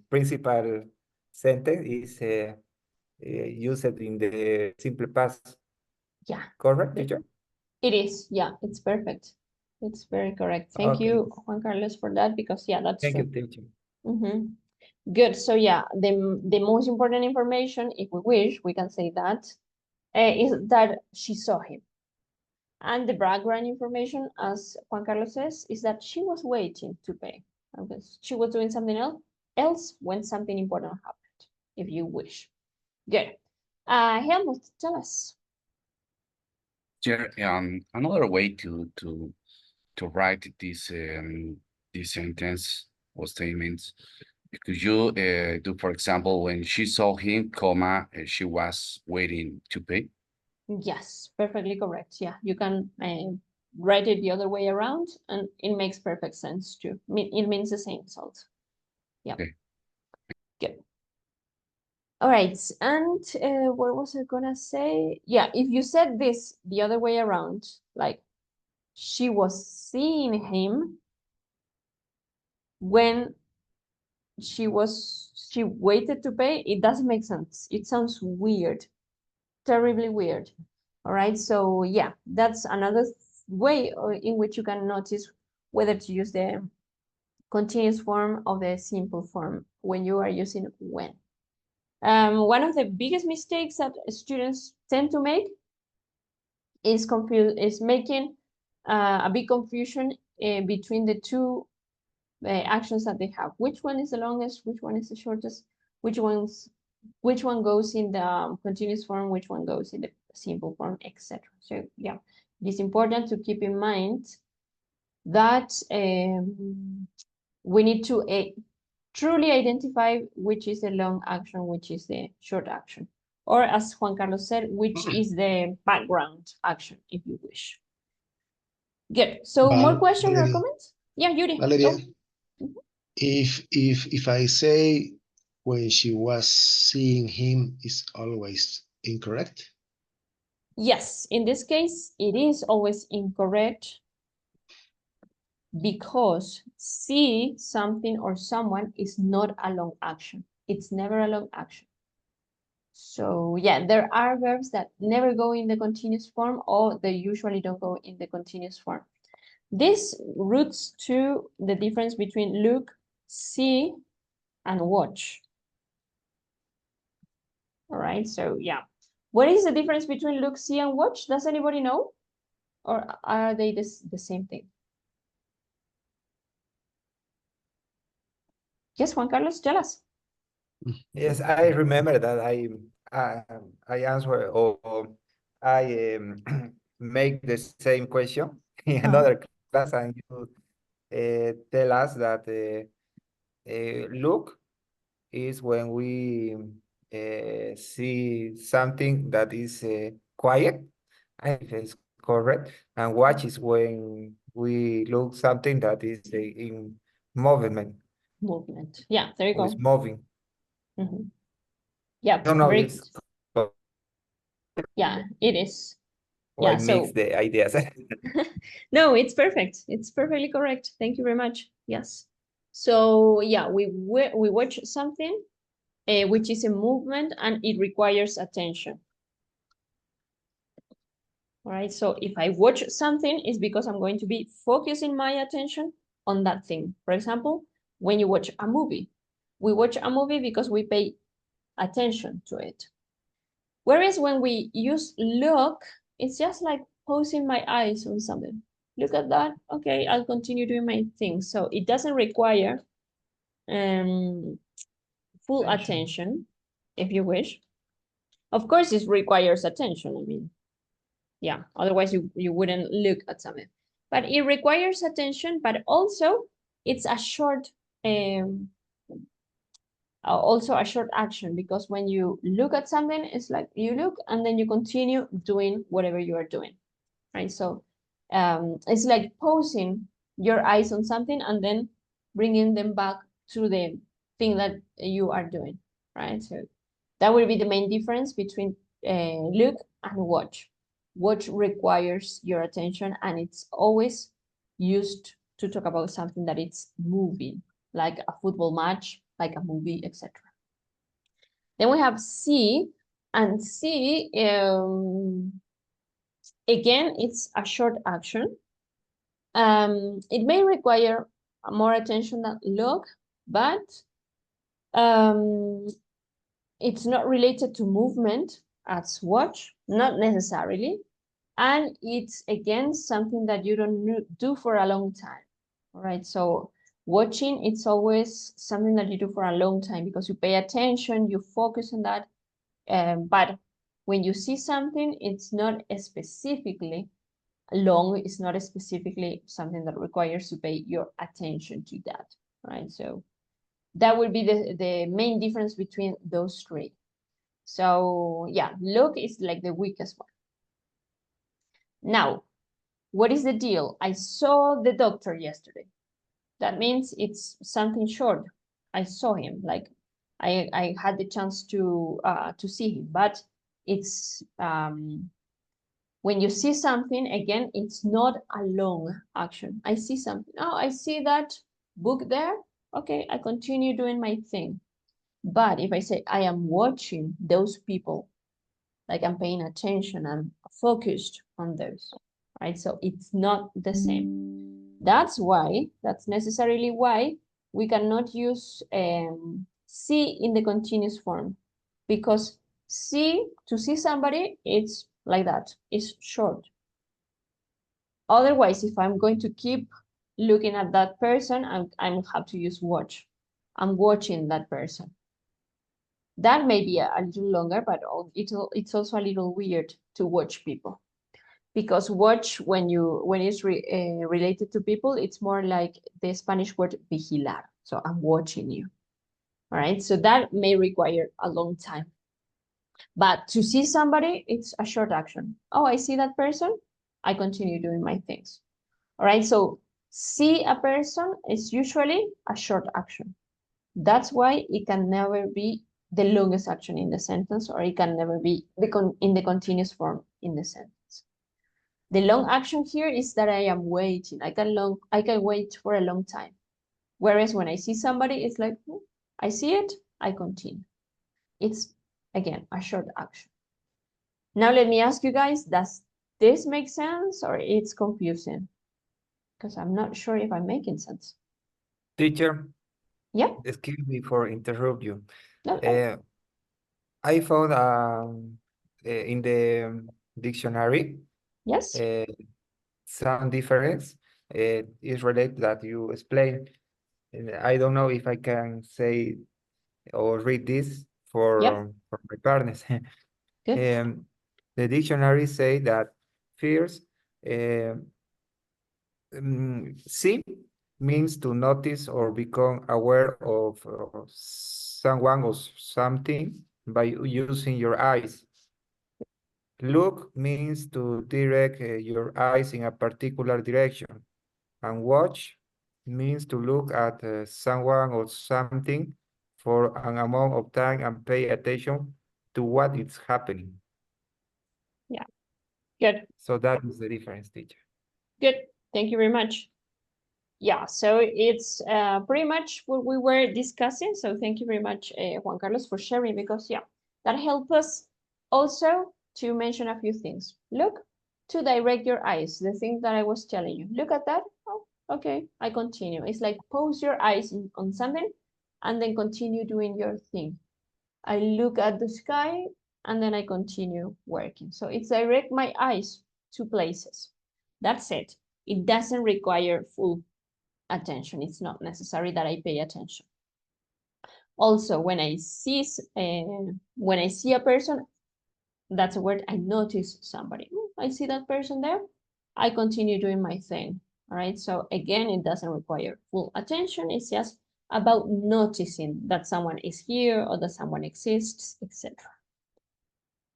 principal sentence is used in the simple past. Yeah. Correct, teacher? It is. Yeah, it's perfect. It's very correct. Thank Okay. you, Juan Carlos, for that, because yeah, that's Thank true. you, teacher. Good. So yeah, the most important information, if we wish, we can say that, is that she saw him. And the background information, as Juan Carlos says, is that she was waiting to pay. Because she was doing something else when something important happened, if you wish. Good. Helmut, tell us. Yeah, another way to write this sentence or statements, because you do, for example, when she saw him, comma, she was waiting to pay. Yes, perfectly correct. Yeah, you can write it the other way around, and it makes perfect sense too. It means the same result. Yeah. Okay. Good. All right, and what was I gonna say? Yeah, if you said this the other way around, like she was seeing him when she waited to pay, it doesn't make sense. It sounds weird, terribly weird. All right, so yeah, that's another way in which you can notice whether to use the continuous form or the simple form when you are using when. One of the biggest mistakes that students tend to make is making a big confusion between the two actions that they have. Which one is the longest? Which one is the shortest? Which one goes in the continuous form? Which one goes in the simple form, etc. So yeah, it is important to keep in mind that we need to truly identify which is the long action, which is the short action, or as Juan Carlos said, which is the background action, if you wish. Good. So more questions or Valeria, comments? Yeah, Yuri. Valeria, go. if I say when she was seeing him is always incorrect? Yes, in this case, it is always incorrect because see something or someone is not a long action. It's never a long action. So yeah, there are verbs that never go in the continuous form, or they usually don't go in the continuous form. This roots to the difference between look, see, and watch. All right, so yeah. What is the difference between look, see, and watch? Does anybody know? Or are they the same thing? Yes, Juan Carlos, tell us. Yes, I remember that I answer or I make the same question in another class, and you tell us that look is when we see something that is quiet, I think it's correct, and watch is when we look something that is in movement, Movement. Yeah, there you or is go. moving. Yeah, I don't know very if it's good. Yeah, it is. or I Yeah, mix so the ideas. no, it's perfect. It's perfectly correct. Thank you very much. Yes. So yeah, we watch something which is a movement and it requires attention. All right. So if I watch something, it's because I'm going to be focusing my attention on that thing. For example, when you watch a movie, we watch a movie because we pay attention to it. Whereas when we use look, it's just like posing my eyes on something. Look at that. Okay, I'll continue doing my thing. So it doesn't require full attention, if you wish. Of course, it requires attention. I mean, yeah, otherwise you wouldn't look at something. But it requires attention, but also it's a short also a short action, because when you look at something, it's like you look and then you continue doing whatever you are doing, right? So it's like posing your eyes on something and then bringing them back to the thing that you are doing, right? So that will be the main difference between look and watch. Watch requires your attention and it's always used to talk about something that it's moving, like a football match, like a movie, etc. Then we have see, and see, again, it's a short action. It may require more attention than look, but it's not related to movement as watch, not necessarily. And it's, again, something that you don't do for a long time. All right, so watching, it's always something that you do for a long time because you pay attention, you focus on that. But when you see something, it's not specifically long, it's not specifically something that requires to pay your attention to that, right? So that would be the main difference between those three. So yeah, look is like the weakest one. Now, what is the deal? I saw the doctor yesterday. That means it's something short. I saw him, like I had the chance to see him, but it's when you see something, again, it's not a long action. I see something. Oh, I see that book there. Okay, I continue doing my thing. But if I say I am watching those people, like I'm paying attention, I'm focused on those, right? So it's not the same. That's necessarily why we cannot use see in the continuous form. because to see somebody, it's like that, it's short. Otherwise, if I'm going to keep looking at that person, I'm have to use watch. I'm watching that person. That may be a little longer, but it's also a little weird to watch people, because watch when it's related to people, it's more like the Spanish word vigilar. So I'm watching you. All right, so that may require a long time. But to see somebody, it's a short action. Oh, I see that person, I continue doing my things. All right, so see a person is usually a short action. That's why it can never be the longest action in the sentence, or it can never be in the continuous form in the sentence. The long action here is that I am waiting. I can wait for a long time. Whereas when I see somebody, it's like, I see it, I continue. It's, again, a short action. Now let me ask you guys, does this make sense or it's confusing? Because I'm not sure if I'm making sense. Teacher, Yeah, excuse me for interrupt you. okay. I found in the dictionary Yes, some difference is related that you explained. I don't know if I can say or read this for my partners. good. The dictionary say that fears see means to notice or become aware of someone or something by using your eyes. Look means to direct your eyes in a particular direction. And watch means to look at someone or something for an amount of time and pay attention to what is happening. Yeah, good. So that is the difference, teacher. Good, thank you very much. Yeah, so it's pretty much what we were discussing. So thank you very much, Juan Carlos, for sharing, because yeah, that helped us also to mention a few things. Look, to direct your eyes, the thing that I was telling you. Look at that. Oh, okay, I continue. It's like pose your eyes on something and then continue doing your thing. I look at the sky and then I continue working. So it's direct my eyes to places. That's it. It doesn't require full attention. It's not necessary that I pay attention. Also, when I see a person, that's a word, I notice somebody. I see that person there. I continue doing my thing. All right. So again, it doesn't require full attention. It's just about noticing that someone is here or that someone exists, etc.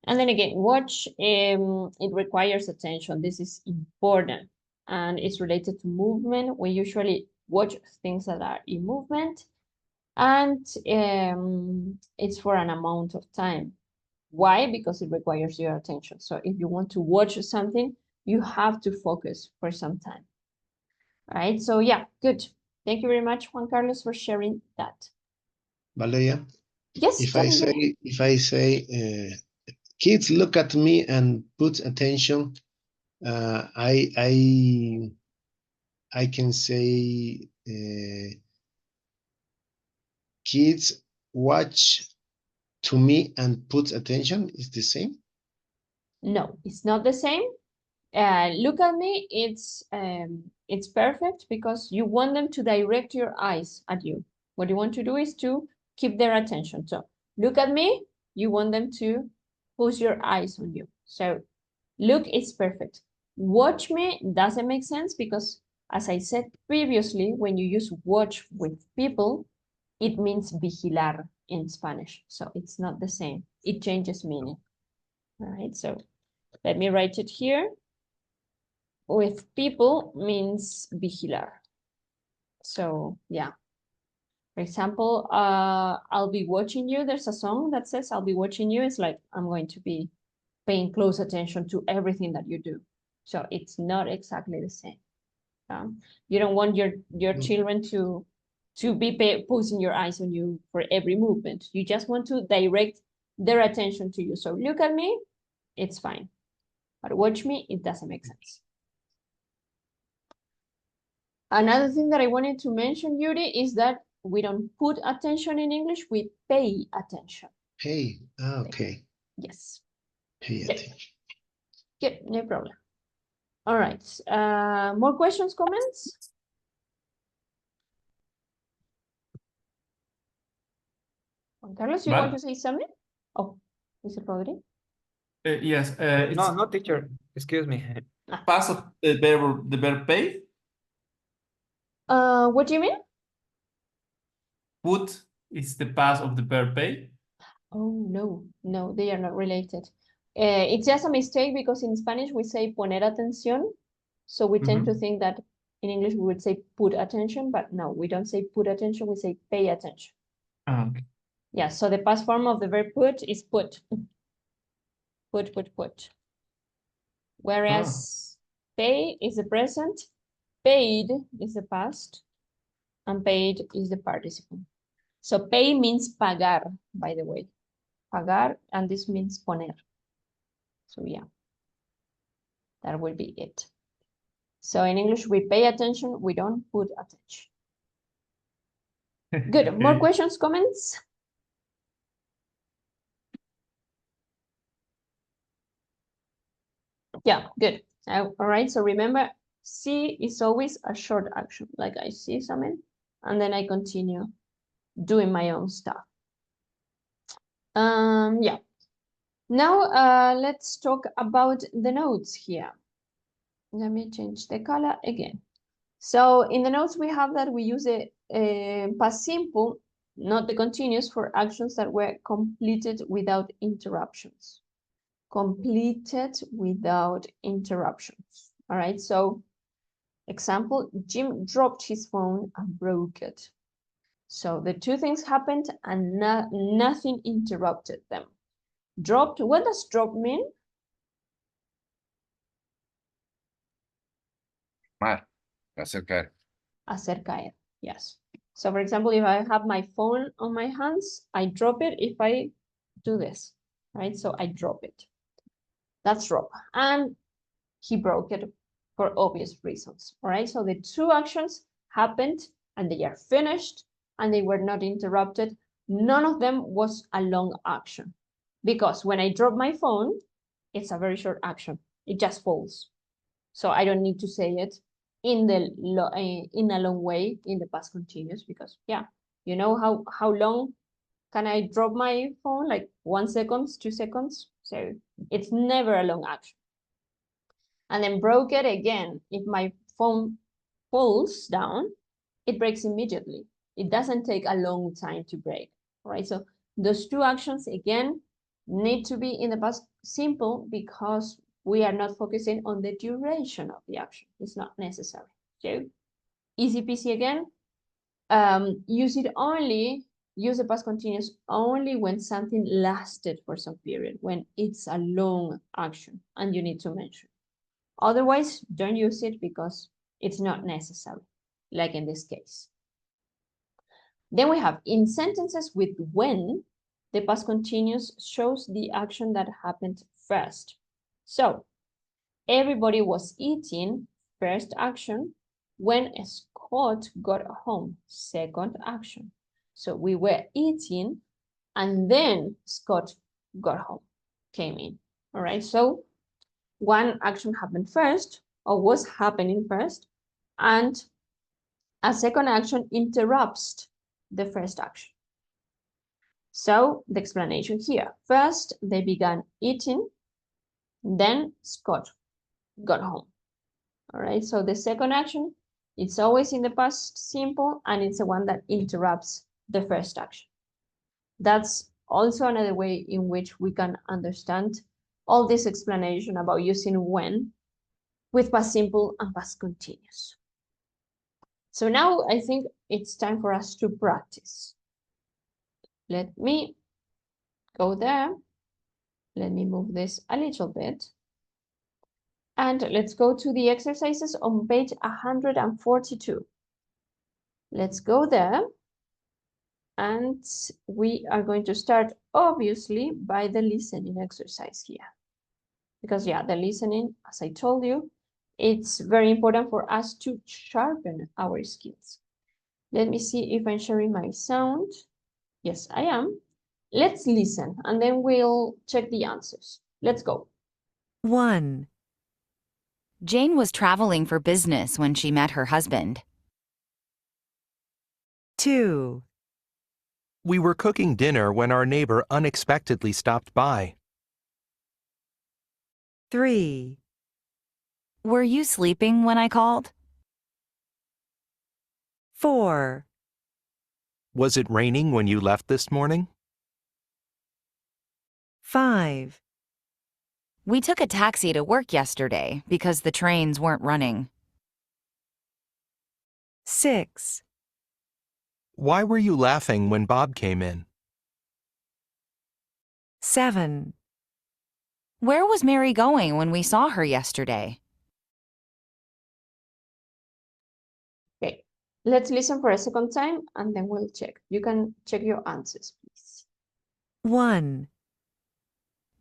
And then again, watch, it requires attention. This is important and it's related to movement. We usually watch things that are in movement, and it's for an amount of time. Why? Because it requires your attention. So if you want to watch something, you have to focus for some time. All right, so yeah, good. Thank you very much, Juan Carlos, for sharing that. Valeria, Yes, if tell I me. say kids look at me and put attention, I can say kids watch to me and put attention is the same. No, it's not the same. Look at me, it's perfect because you want them to direct your eyes at you. What you want to do is to keep their attention. So look at me, you want them to put your eyes on you. So look is perfect. Watch me doesn't make sense because, as I said previously, when you use watch with people, it means vigilar in Spanish. So it's not the same. It changes meaning. All right, so let me write it here. With people means vigilar. So yeah. For example, I'll be watching you. There's a song that says I'll be watching you. It's like I'm going to be paying close attention to everything that you do. So it's not exactly the same. You don't want your children to be posing your eyes on you for every movement. You just want to direct their attention to you. So look at me, it's fine. But watch me, it doesn't make sense. Another thing that I wanted to mention, Yuri, is that we don't put attention in English, we pay attention. Pay. Ah, okay. Yes. Pay Good. attention. Good, no problem. All right. More questions, comments? Juan Carlos, you want Well, to say something? Oh, Mr. Rodri? yes, it's No, no, teacher. Excuse me. past of the verb pay. What do you mean? Put is the past of the verb pay. Oh, no, they are not related. It's just a mistake because in Spanish we say poner atención. So we tend to think that in English we would say put attention, but no, we don't say put attention, we say pay attention. Okay. Yeah, so the past form of the verb put is put. Put. Whereas pay is the present, paid is the past, and paid is the participle. So pay means pagar, by the way. Pagar, and this means poner. So yeah, that will be it. So in English, we pay attention, we don't put attention. Good, more Okay. questions, comments? Yeah, good. All right, so remember, see is always a short action. Like I see something, and then I continue doing my own stuff. Yeah. Now, let's talk about the notes here. Let me change the color again. So in the notes, we have that we use a past simple, not the continuous, for actions that were completed without interruptions. Completed without interruptions. All right, so example, Jim dropped his phone and broke it. So the two things happened and nothing interrupted them. Dropped, what does drop mean? Hacer caer. Hacer caer, yes. So for example, if I have my phone on my hands, I drop it if I do this, right? So I drop it. That's drop. And he broke it for obvious reasons, all right? So the two actions happened and they are finished and they were not interrupted. None of them was a long action because when I drop my phone, it's a very short action. It just falls. So I don't need to say it in a long way in the past continuous because yeah, you know how long can I drop my phone? Like 1 second, 2 seconds. So it's never a long action. And then broke it again. If my phone falls down, it breaks immediately. It doesn't take a long time to break, right? So those two actions, again, need to be in the past simple because we are not focusing on the duration of the action. It's not necessary. So easy peasy again. Use the past continuous only when something lasted for some period, when it's a long action and you need to mention. Otherwise, don't use it because it's not necessary, like in this case. Then we have in sentences with when, the past continuous shows the action that happened first. So everybody was eating, first action, when Scott got home, second action. So we were eating and then Scott got home, came in. All right, so one action happened first or was happening first, and a second action interrupts the first action. So the explanation here, first they began eating, then Scott got home. All right, so the second action, it's always in the past simple and it's the one that interrupts the first action. That's also another way in which we can understand all this explanation about using when with past simple and past continuous. So now I think it's time for us to practice. Let me go there. Let me move this a little bit. And let's go to the exercises on page 142. Let's go there. And we are going to start, obviously, by the listening exercise here. Because, yeah, the listening, as I told you, it's very important for us to sharpen our skills. Let me see if I'm sharing my sound. Yes, I am. Let's listen and then we'll check the answers. Let's go. 1, Jane was traveling for business when she met her husband. 2, We were cooking dinner when our neighbor unexpectedly stopped by. 3, Were you sleeping when I called? 4, Was it raining when you left this morning? 5, We took a taxi to work yesterday because the trains weren't running. 6, Why were you laughing when Bob came in? 7, Where was Mary going when we saw her yesterday? Okay, let's listen for a second time and then we'll check. You can check your answers, please. 1,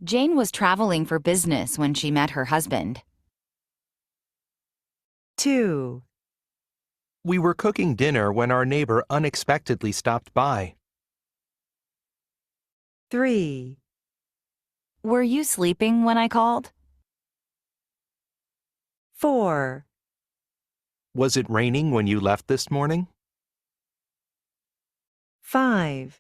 Jane was traveling for business when she met her husband. 2, We were cooking dinner when our neighbor unexpectedly stopped by. 3, Were you sleeping when I called? 4, Was it raining when you left this morning? 5,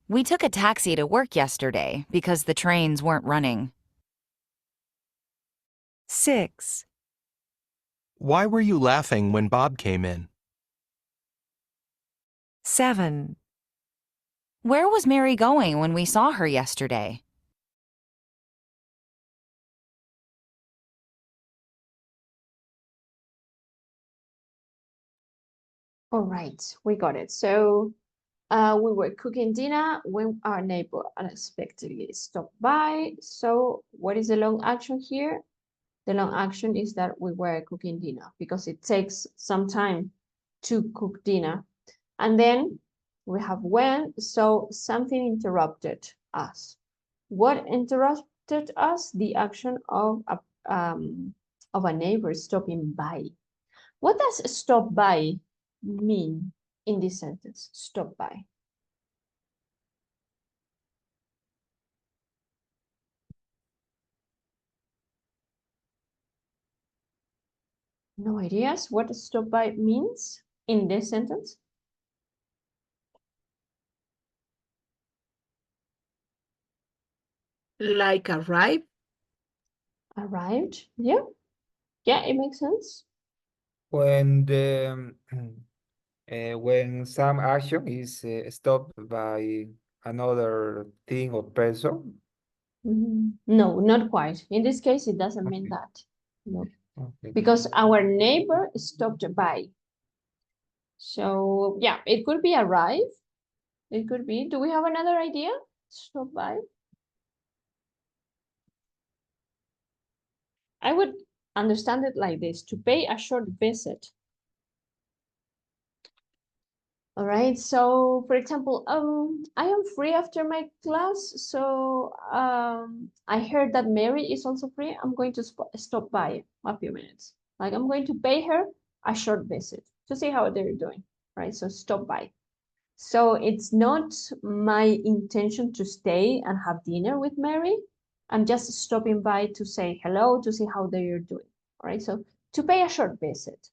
We took a taxi to work yesterday because the trains weren't running. 6, Why were you laughing when Bob came in? 7, Where was Mary going when we saw her yesterday? All right, we got it. So we were cooking dinner when our neighbor unexpectedly stopped by. So what is the long action here? The long action is that we were cooking dinner because it takes some time to cook dinner. And then we have when, so something interrupted us. What interrupted us? The action of a neighbor stopping by. What does stop by mean in this sentence? Stop by. No ideas what stop by means in this sentence? Like arrive. Arrived. Yeah. Yeah, it makes sense. When the when some action is stopped by another thing or person. No, not quite. In this case, it doesn't mean Okay. that. No, Okay. because our neighbor stopped by. So yeah, it could be arrive. It could be. Do we have another idea? Stop by. I would understand it like this: to pay a short visit. All right, so for example, I am free after my class, so I heard that Mary is also free. I'm going to stop by a few minutes. Like I'm going to pay her a short visit to see how they're doing, right? So stop by. So it's not my intention to stay and have dinner with Mary. I'm just stopping by to say hello, to see how they're doing, all right? So to pay a short visit.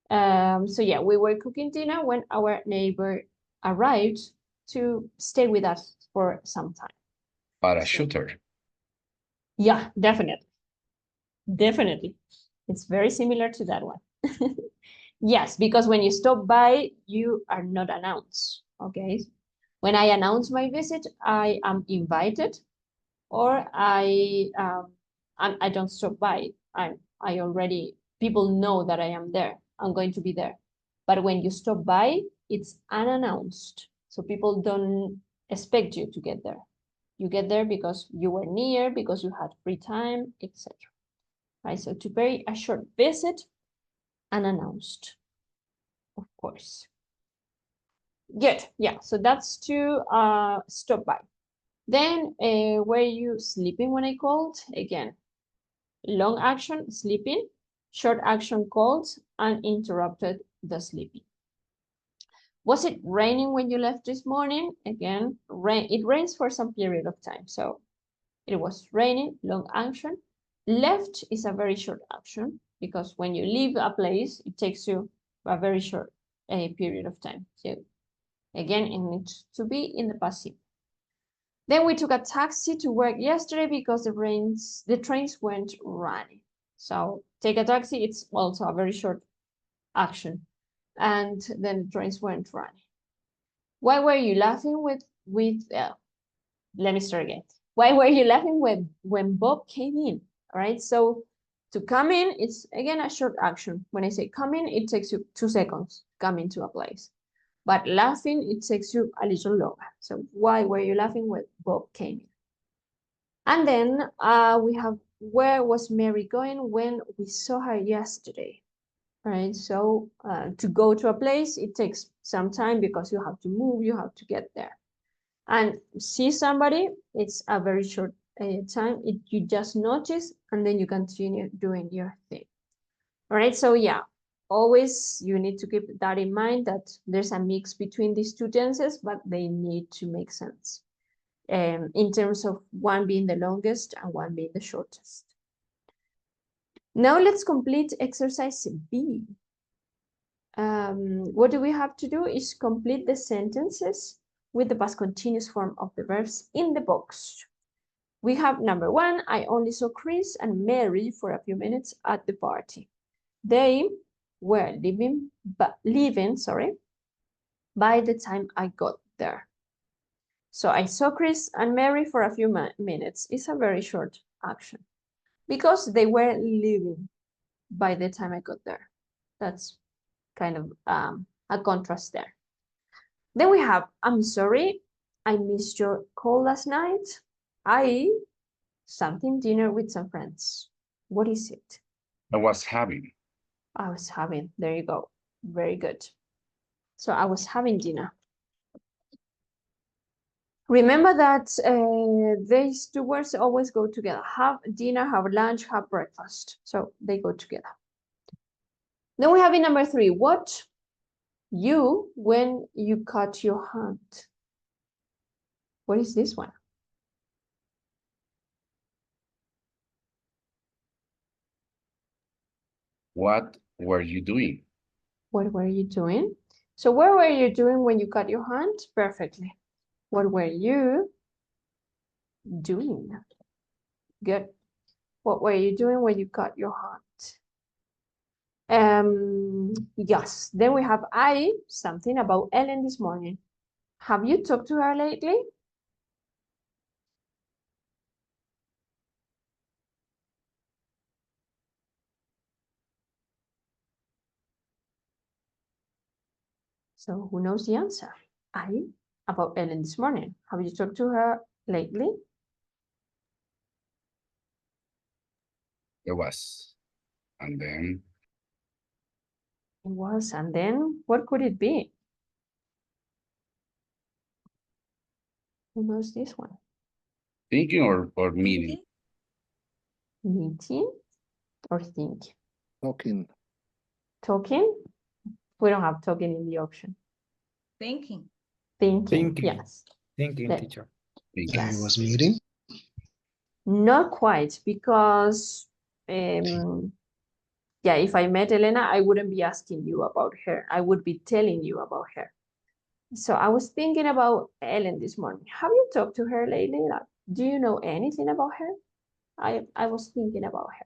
So yeah, we were cooking dinner when our neighbor arrived to stay with us for some time. Parachuter. Yeah, definitely. Definitely. It's very similar to that one. Yes, because when you stop by, you are not announced, okay? When I announce my visit, I am invited, or I don't stop by. I already, people know that I am there. I'm going to be there. But when you stop by, it's unannounced. So people don't expect you to get there. You get there because you were near, because you had free time, etc. Right? So to pay a short visit, unannounced, of course. Good. Yeah. So that's to stop by. Then were you sleeping when I called? Again, long action, sleeping. Short action, called, and interrupted the sleeping. Was it raining when you left this morning? Again, it rains for some period of time. So it was raining, long action. Left is a very short action because when you leave a place, it takes you a very short period of time. So again, it needs to be in the passive. Then we took a taxi to work yesterday because the trains weren't running. So take a taxi, it's also a very short action. And then the trains weren't running. Why were you laughing let me start again. Why were you laughing when Bob came in? All right, so to come in, it's again a short action. When I say come in, it takes you 2 seconds, come into a place. But laughing, it takes you a little longer. So why were you laughing when Bob came in? And then we have, where was Mary going when we saw her yesterday? Right, so to go to a place, it takes some time because you have to move, you have to get there. And see somebody, it's a very short time. You just notice and then you continue doing your thing. All right, so yeah, always you need to keep that in mind that there's a mix between these two tenses, but they need to make sense in terms of one being the longest and one being the shortest. Now let's complete exercise B. What do we have to do is complete the sentences with the past continuous form of the verbs in the box. We have number 1, I only saw Chris and Mary for a few minutes at the party. They were leaving by the time I got there. So I saw Chris and Mary for a few minutes. It's a very short action because they were leaving by the time I got there. That's kind of a contrast there. Then we have, I'm sorry, I missed your call last night. I something dinner with some friends. What is it? I was having. There you go. Very good. So I was having dinner. Remember that these two words always go together. Have dinner, have lunch, have breakfast. So they go together. Then we have in number 3, what you when you cut your hand. What is this one? What were you doing? What were you doing? So what were you doing when you cut your hand? Perfectly. What were you doing? Good. What were you doing when you cut your hand? Yes. Then we have something about Ellen this morning. Have you talked to her lately? So who knows the answer? About Ellen this morning. Have you talked to her lately? There was. And then. It was, and then what could it be? Who knows this one? Thinking or meaning? Meeting or thinking? Talking. Talking? We don't have talking in the option. Thinking. Thinking. Yes. Thinking, Let- teacher. Thinking. I was muting. Not quite, because yeah, if I met Elena, I wouldn't be asking you about her. I would be telling you about her. So I was thinking about Ellen this morning. Have you talked to her lately? Like, do you know anything about her? I was thinking about her.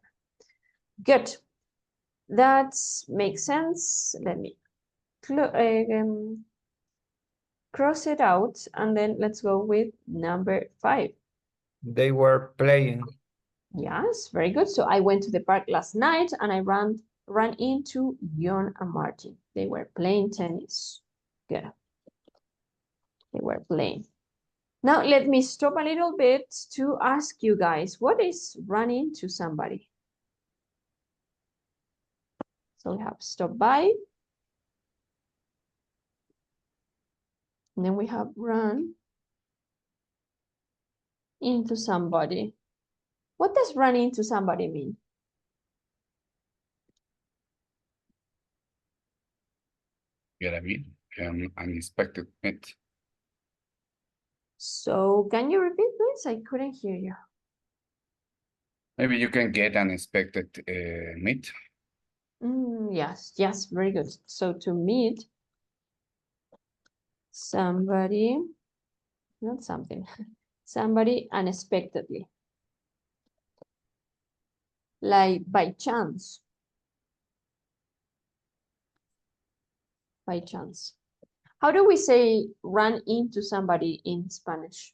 Good. That makes sense. Let me cross it out, and then let's go with number 5. They were playing. Yes, very good. So I went to the park last night and I ran into Jon and Martin. They were playing tennis. Good. They were playing. Now let me stop a little bit to ask you guys, what is run into somebody? So we have stop by. And then we have run into somebody. What does run into somebody mean? You know what I mean? unexpected meet. So can you repeat, please? I couldn't hear you. Maybe you can get unexpected meet. Yes, yes, very good. So to meet somebody, not something, somebody unexpectedly. Like by chance. By chance. How do we say run into somebody in Spanish?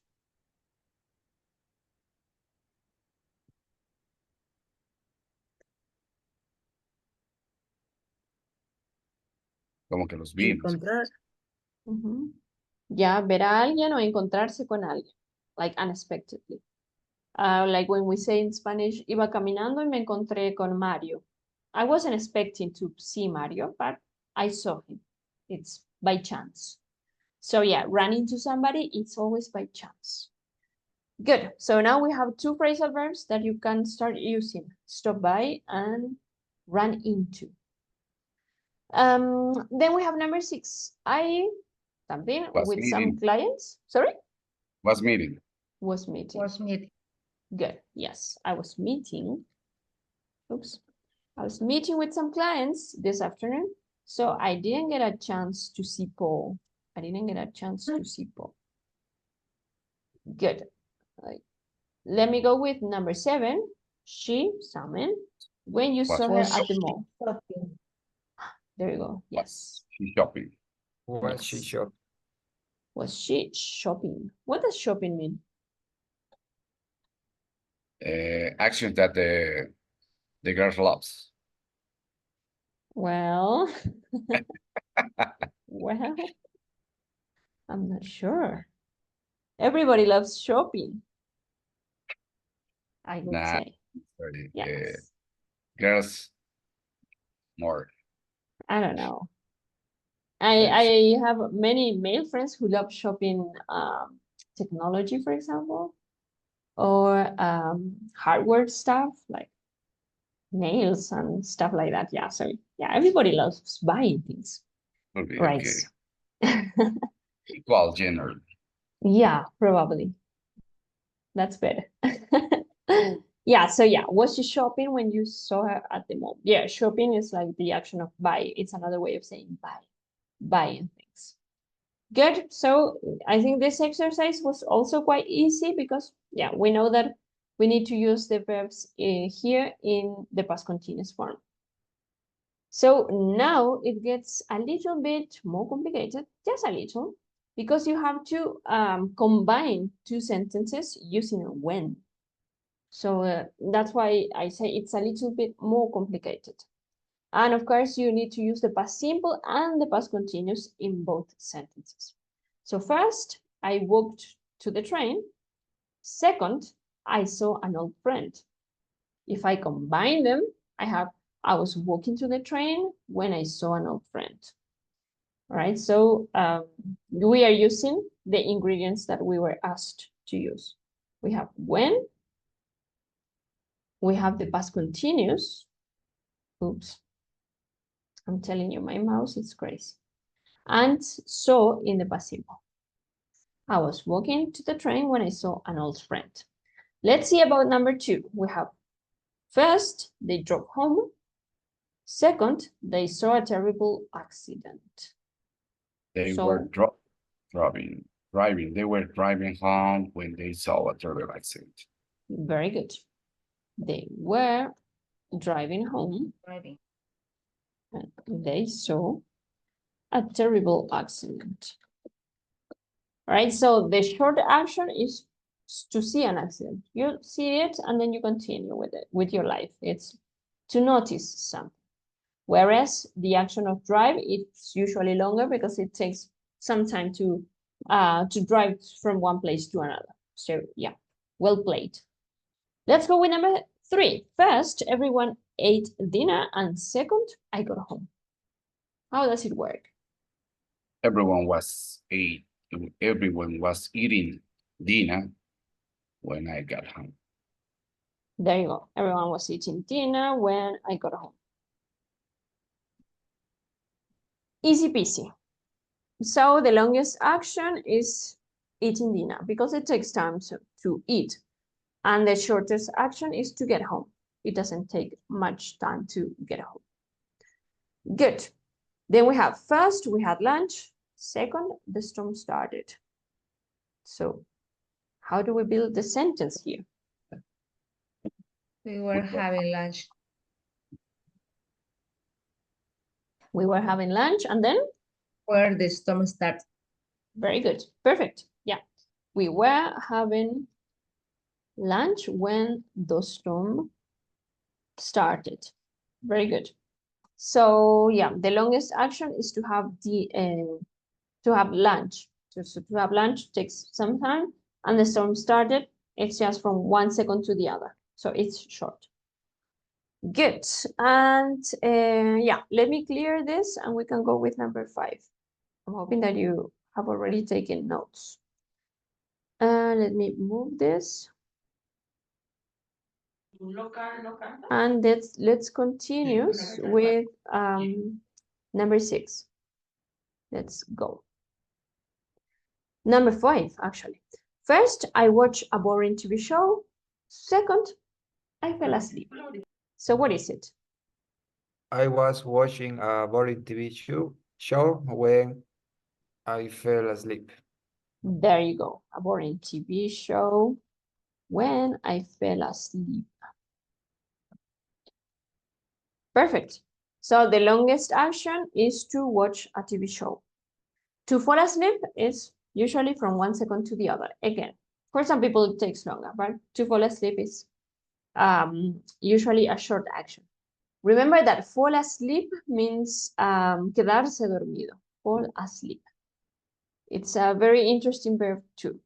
Como que los vimos. Ujú. Ya, ver a alguien o encontrarse con alguien. Like unexpectedly. Like when we say in Spanish, iba caminando y me encontré con Mario. I wasn't expecting to see Mario, but I saw him. It's by chance. So yeah, run into somebody, it's always by chance. Good. So now we have two phrasal verbs that you can start using. Stop by and run into. Then we have number 6. Something Was with some meeting. clients. Sorry? Was meeting. Was meeting. Good. Yes, I was meeting. Oops. I was meeting with some clients this afternoon, so I didn't get a chance to see Paul. Good. Right. Let me go with number 7. She, Samen, when you saw her at the mall. There you go. Yes. She shopping. Was she Yes. shopping? Was she shopping? What does shopping mean? Actions that the girls loves. Well, well, I'm not sure. Everybody loves shopping, I would Nah. say. Sorry, Yes. girls more. I don't know. I have many male friends who love shopping technology, for example, or hardware stuff like nails and stuff like that. Yeah, so yeah, everybody loves buying things. Could be Right. okay. Equal gender. Yeah, probably. That's better. Yeah, so yeah, was you shopping when you saw her at the mall? Yeah, shopping is like the action of buy. It's another way of saying buy, buying things. Good. So I think this exercise was also quite easy because, yeah, we know that we need to use the verbs here in the past continuous form. So now it gets a little bit more complicated, just a little, because you have to combine two sentences using when. So that's why I say it's a little bit more complicated. And of course, you need to use the past simple and the past continuous in both sentences. So first, I walked to the train. Second, I saw an old friend. If I combine them, I have I was walking to the train when I saw an old friend. All right, so we are using the ingredients that we were asked to use. We have when, we have the past continuous. Oops, I'm telling you, my mouse is crazy. And saw in the past simple. I was walking to the train when I saw an old friend. Let's see about number 2. We have first, they drove home. Second, they saw a terrible accident. They So- were driving. They were driving home when they saw a terrible accident. Very good. They were driving home. And they saw a terrible accident. All right, so the short action is to see an accident. You see it and then you continue with it, with your life. It's to notice something. Whereas the action of drive, it's usually longer because it takes some time to drive from one place to another. So yeah, well played. Let's go with number 3. First, everyone ate dinner, and second, I got home. How does it work? Everyone was eating dinner when I got home. There you go. Everyone was eating dinner when I got home. Easy peasy. So the longest action is eating dinner because it takes time to eat. And the shortest action is to get home. It doesn't take much time to get home. Good. Then we have first, we had lunch. Second, the storm started. So how do we build the sentence here? We were having lunch. We were having lunch and then? Where the storm started. Very good. Perfect. Yeah. We were having lunch when the storm started. Very good. So yeah, the longest action is to have lunch. So to have lunch takes some time, and the storm started. It's just from 1 second to the other, so it's short. Good. And yeah, let me clear this, and we can go with number 5. I'm hoping that you have already taken notes. Let me move this. And let's continue with number 6. Let's go. Number 5, actually. First, I watched a boring TV show. Second, I fell asleep. So what is it? I was watching a boring TV show when I fell asleep. There you go. A boring TV show when I fell asleep. Perfect. So the longest action is to watch a TV show. To fall asleep is usually from 1 second to the other. Again, for some people it takes longer, but to fall asleep is usually a short action. Remember that fall asleep means quedarse dormido, fall asleep. It's a very interesting verb too.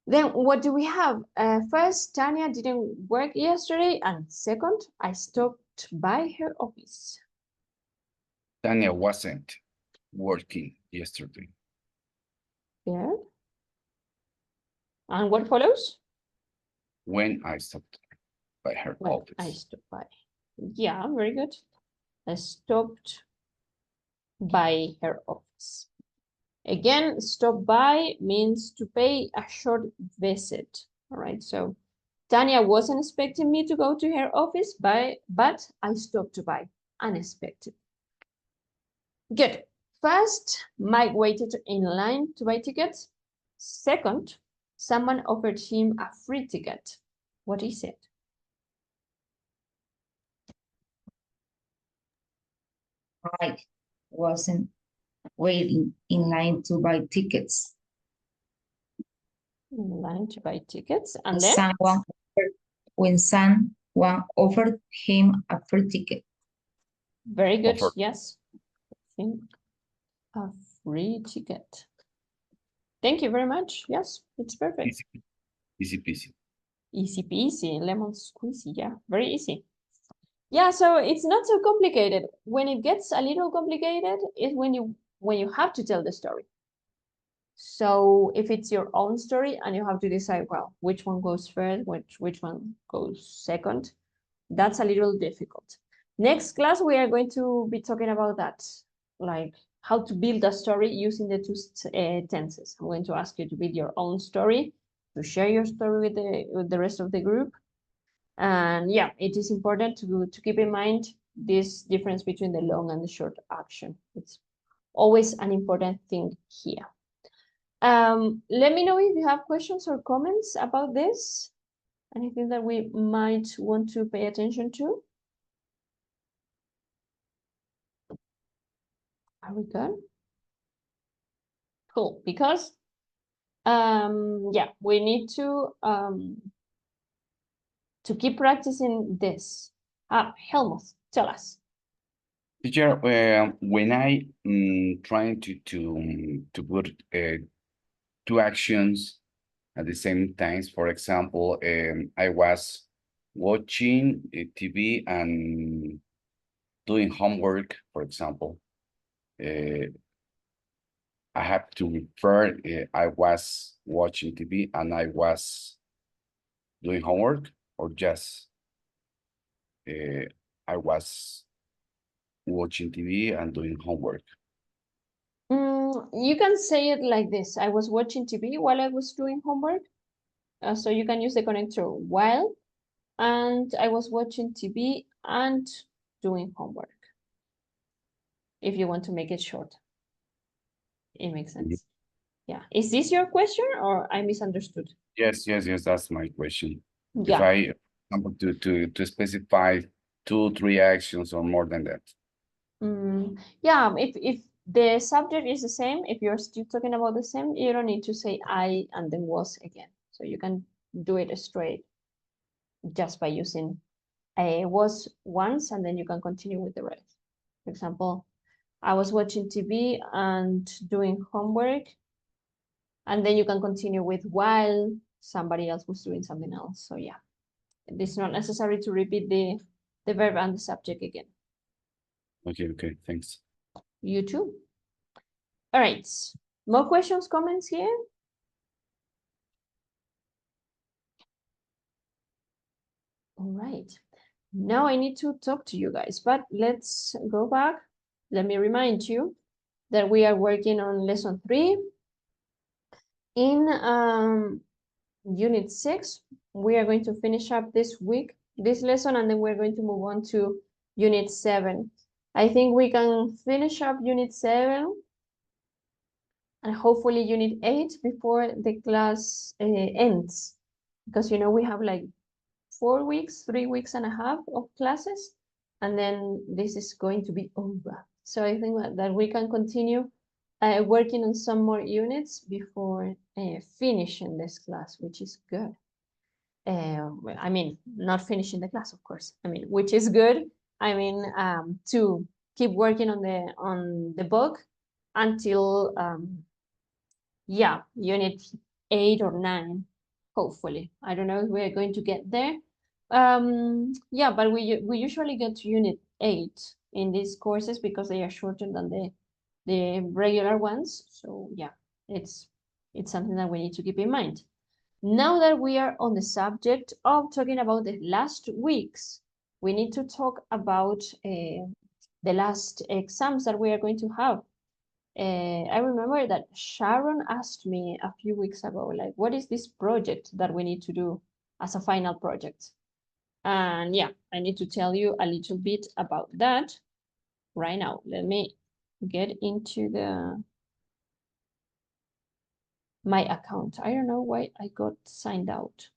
Then what do we have? First, Tanya didn't work yesterday, and second, I stopped by her office. Tanya wasn't working yesterday. Yeah. And what follows? When I stopped by her When office. I stopped by. Yeah, very good. I stopped by her office. Again, stop by means to pay a short visit. All right, so Tanya wasn't expecting me to go to her office, but I stopped by unexpected. Good. First, Mike waited in line to buy tickets. Second, someone offered him a free ticket. What is it? I wasn't waiting in line to buy tickets. In line to buy tickets, and then When someone offered him a free ticket. very good. Offer. Yes, a free ticket. Thank you very much. Yes, it's perfect. Easy peasy. Easy peasy, lemon squeezy. Yeah, very easy. Yeah, so it's not so complicated. When it gets a little complicated is when you have to tell the story. So if it's your own story and you have to decide, well, which one goes first, which one goes second, that's a little difficult. Next class, we are going to be talking about that, like how to build a story using the 2 tenses. I'm going to ask you to build your own story, to share your story with the rest of the group. And yeah, it is important to keep in mind this difference between the long and the short action. It's always an important thing here. Let me know if you have questions or comments about this. Anything that we might want to pay attention to? Are we good? Cool, because yeah, we need to keep practicing this. Helmut, tell us. Teacher, when I trying to put 2 actions at the same time, for example, I was watching TV and doing homework, for example. I have to refer, I was watching TV and I was doing homework, or just I was watching TV and doing homework. You can say it like this. I was watching TV while I was doing homework. So you can use the connector while, and I was watching TV and doing homework. If you want to make it short. It makes sense. Yeah. Is this your question or I misunderstood? Yes, that's my question. If Yeah. I to specify 2, 3 actions or more than that. Yeah, if the subject is the same, if you're still talking about the same, you don't need to say I and then was again. So you can do it straight just by using was once and then you can continue with the rest. For example, I was watching TV and doing homework, and then you can continue with while somebody else was doing something else. So yeah, it's not necessary to repeat the verb and the subject again. Okay, thanks. You too. All right, more questions, comments here? All right, now I need to talk to you guys, but let's go back. Let me remind you that we are working on lesson 3. In unit 6, we are going to finish up this week, this lesson, and then we're going to move on to unit 7. I think we can finish up unit 7 and hopefully unit 8 before the class ends. Because, you know, we have like 4 weeks, 3 weeks and a half of classes, and then this is going to be over. So I think that we can continue working on some more units before finishing this class, which is good. I mean, not finishing the class, of course. I mean, which is good. I mean, to keep working on the book until yeah, unit 8 or 9, hopefully. I don't know if we're going to get there. Yeah, but we usually get to unit 8 in these courses because they are shorter than the regular ones. So yeah, it's something that we need to keep in mind. Now that we are on the subject of talking about the last weeks, we need to talk about the last exams that we are going to have. I remember that Sharon asked me a few weeks ago, like, what is this project that we need to do as a final project? And yeah, I need to tell you a little bit about that right now. Let me get into my account. I don't know why I got signed out.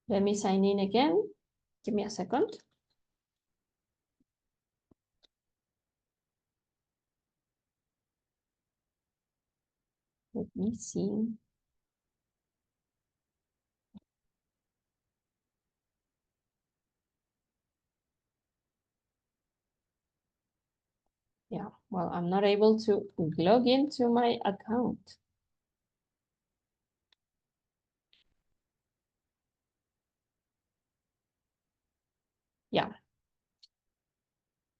Let me sign in again. Give me a second. Let me see. Yeah, well, I'm not able to log into my account. Yeah.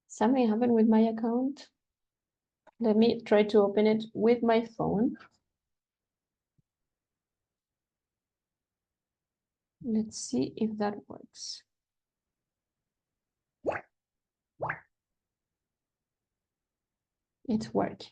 Something happened with my account. Let me try to open it with my phone. Let's see if that works. It's working.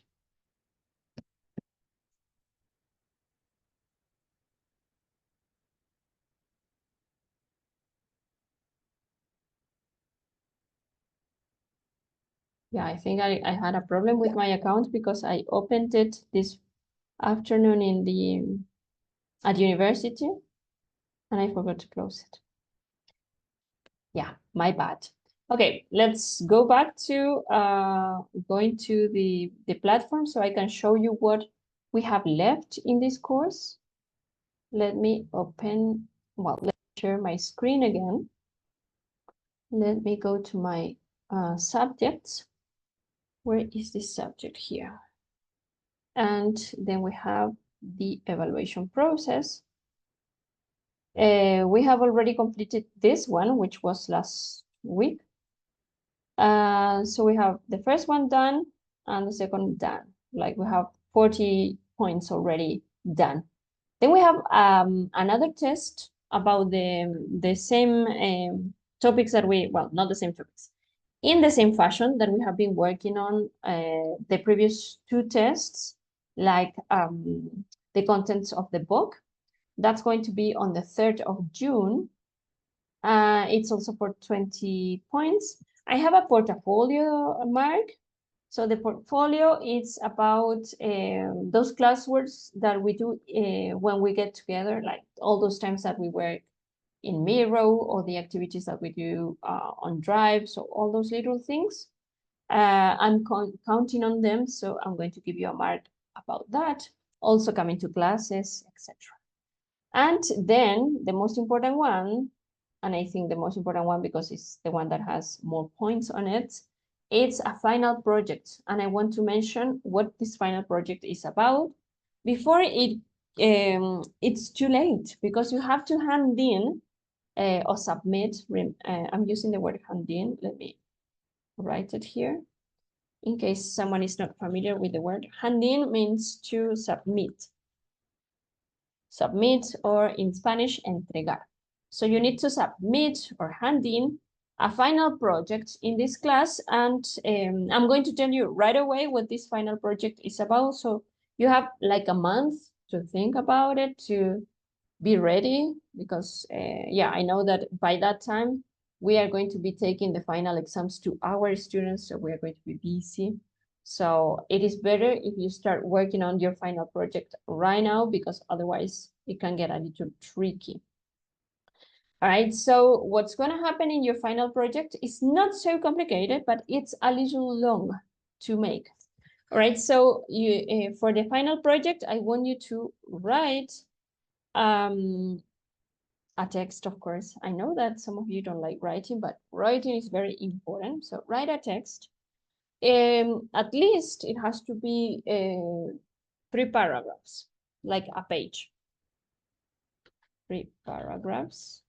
Yeah, I think I had a problem with my account because I opened it this afternoon at university and I forgot to close it. Yeah, my bad. Okay, let's go back to going to the platform so I can show you what we have left in this course. Let me open, well, let's share my screen again. Let me go to my subjects. Where is this subject here? And then we have the evaluation process. We have already completed this one, which was last week. So we have the first one done and the second done. Like we have 40 points already done. Then we have another test about the same topics that we, well, not the same topics. in the same fashion that we have been working on the previous two tests, like the contents of the book. That's going to be on the 3rd of June. It's also for 20 points. I have a portfolio, Mark. So the portfolio is about those classworks that we do when we get together, like all those times that we work in Miro, or the activities that we do on Drive, so all those little things. I'm counting on them, so I'm going to give you a mark about that. Also coming to classes, etc. And then the most important one, and I think the most important one because it's the one that has more points on it, it's a final project. And I want to mention what this final project is about before it's too late, because you have to hand in or submit. I'm using the word hand in. Let me write it here in case someone is not familiar with the word. Hand in means to submit. Submit, or in Spanish, entregar. So you need to submit or hand in a final project in this class, and I'm going to tell you right away what this final project is about. So you have like a month to think about it, to be ready, because yeah, I know that by that time we are going to be taking the final exams to our students, so we are going to be busy. So it is better if you start working on your final project right now, because otherwise it can get a little tricky. All right, so what's going to happen in your final project is not so complicated, but it's a little long to make. All right, so you for the final project, I want you to write a text, of course. I know that some of you don't like writing, but writing is very important. So write a text. At least it has to be 3 paragraphs, like a page. 3 paragraphs.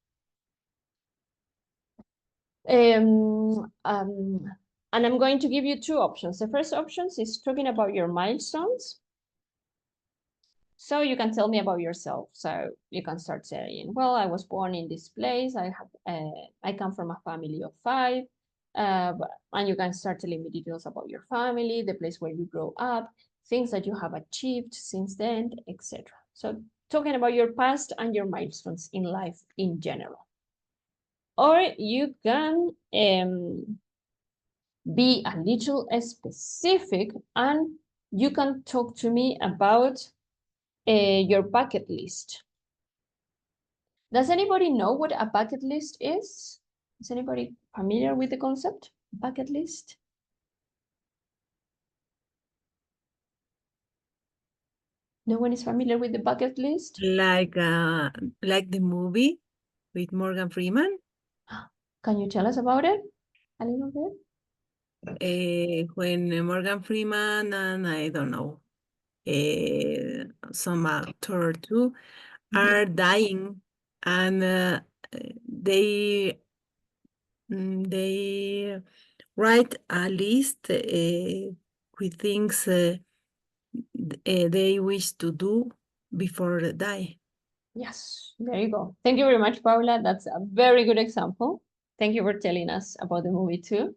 And I'm going to give you 2 options. The first option is talking about your milestones. So you can tell me about yourself. So you can start saying, well, I was born in this place. I come from a family of 5. And you can start telling me details about your family, the place where you grow up, things that you have achieved since then, etc. So talking about your past and your milestones in life in general. Or you can be a little specific, and you can talk to me about your bucket list. Does anybody know what a bucket list is? Is anybody familiar with the concept? Bucket list? No one is familiar with the bucket list? Like the movie with Morgan Freeman. Can you tell us about it a little bit? When Morgan Freeman and I don't know, some actor too are dying, and they write a list with things they wish to do before they die. Yes, there you go. Thank you very much, Paula. That's a very good example. Thank you for telling us about the movie too.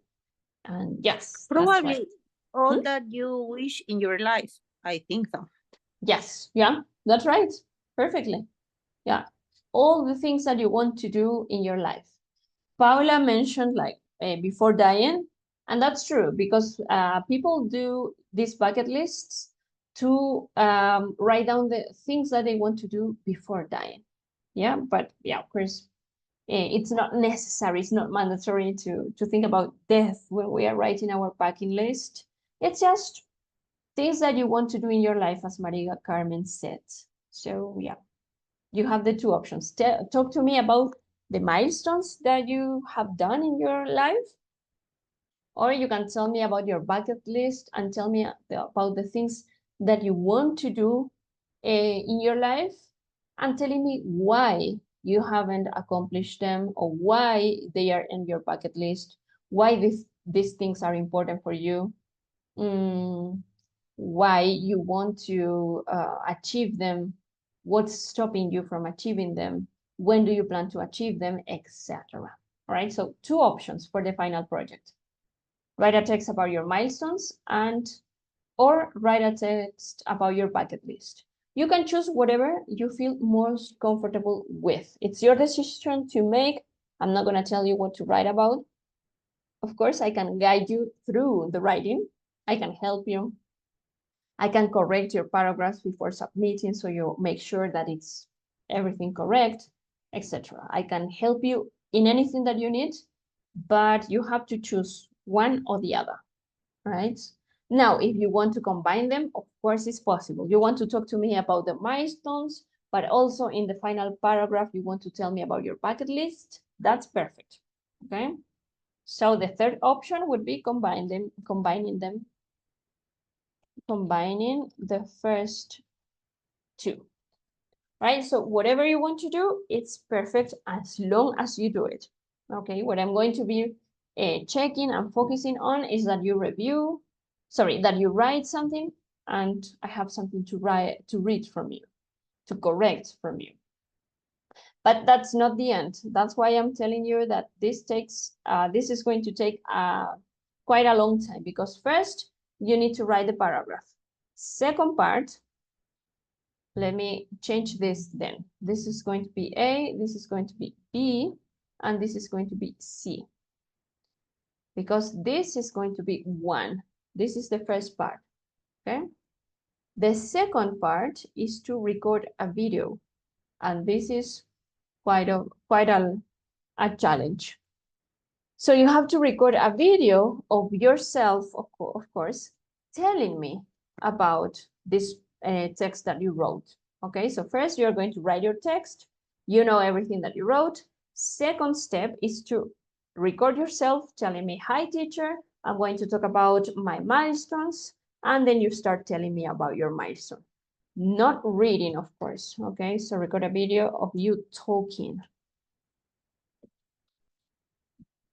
And yes, Probably that's right. all that you wish in your life. I think so. Yes, yeah, that's right. Perfectly. Yeah, all the things that you want to do in your life. Paula mentioned like before dying, and that's true, because people do these bucket lists to write down the things that they want to do before dying. Yeah, but yeah, of course, it's not necessary, it's not mandatory to think about death when we are writing our bucket list. It's just things that you want to do in your life, as Maria Carmen said. So yeah, you have the 2 options. Talk to me about the milestones that you have done in your life, or you can tell me about your bucket list and tell me about the things that you want to do in your life, and telling me why you haven't accomplished them, or why they are in your bucket list, why these things are important for you, why you want to achieve them, what's stopping you from achieving them, when do you plan to achieve them, etc. All right, so 2 options for the final project. Write a text about your milestones or write a text about your bucket list. You can choose whatever you feel most comfortable with. It's your decision to make. I'm not going to tell you what to write about. Of course, I can guide you through the writing. I can help you. I can correct your paragraphs before submitting so you make sure that it's everything correct, etc. I can help you in anything that you need, but you have to choose one or the other, right? Now, if you want to combine them, of course, it's possible. You want to talk to me about the milestones, but also in the final paragraph, you want to tell me about your bucket list. That's perfect, okay? So the third option would be combining the first two, right? So whatever you want to do, it's perfect as long as you do it, okay? What I'm going to be checking and focusing on is that you that you write something and I have something to read from you, to correct from you. But that's not the end. That's why I'm telling you that this is going to take quite a long time, because first you need to write the paragraph. Second part, let me change this then. This is going to be A, this is going to be B, and this is going to be C. Because this is going to be 1. This is the first part, okay? The second part is to record a video, and this is quite a challenge. So you have to record a video of yourself, of course, telling me about this text that you wrote. Okay, so first you're going to write your text. You know everything that you wrote. Second step is to record yourself telling me, hi teacher, I'm going to talk about my milestones. And then you start telling me about your milestone. Not reading, of course. Okay, so record a video of you talking.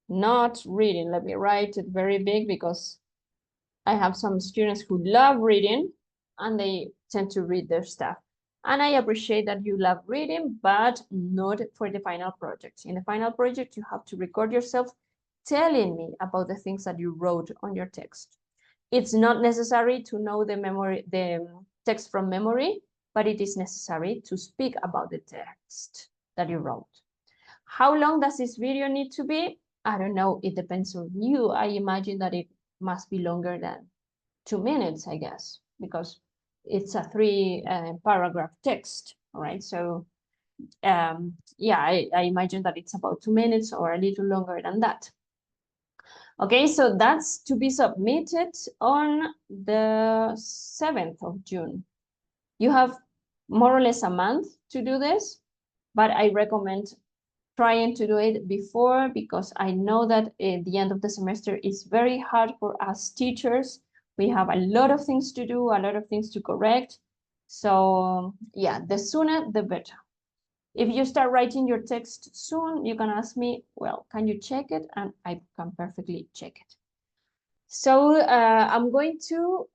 Not reading. Let me write it very big because I have some students who love reading and they tend to read their stuff. And I appreciate that you love reading, but not for the final project. In the final project, you have to record yourself telling me about the things that you wrote on your text. It's not necessary to know the text from memory, but it is necessary to speak about the text that you wrote. How long does this video need to be? I don't know, it depends on you. I imagine that it must be longer than 2 minutes, I guess, because it's a 3 paragraph text, all right? So yeah, I imagine that it's about 2 minutes or a little longer than that. Okay, so that's to be submitted on the 7th of June. You have more or less a month to do this, but I recommend trying to do it before, because I know that at the end of the semester is very hard for us teachers. We have a lot of things to do, a lot of things to correct. So yeah, the sooner the better. If you start writing your text soon, you can ask me, well, can you check it? And I can perfectly check it. So I'm going to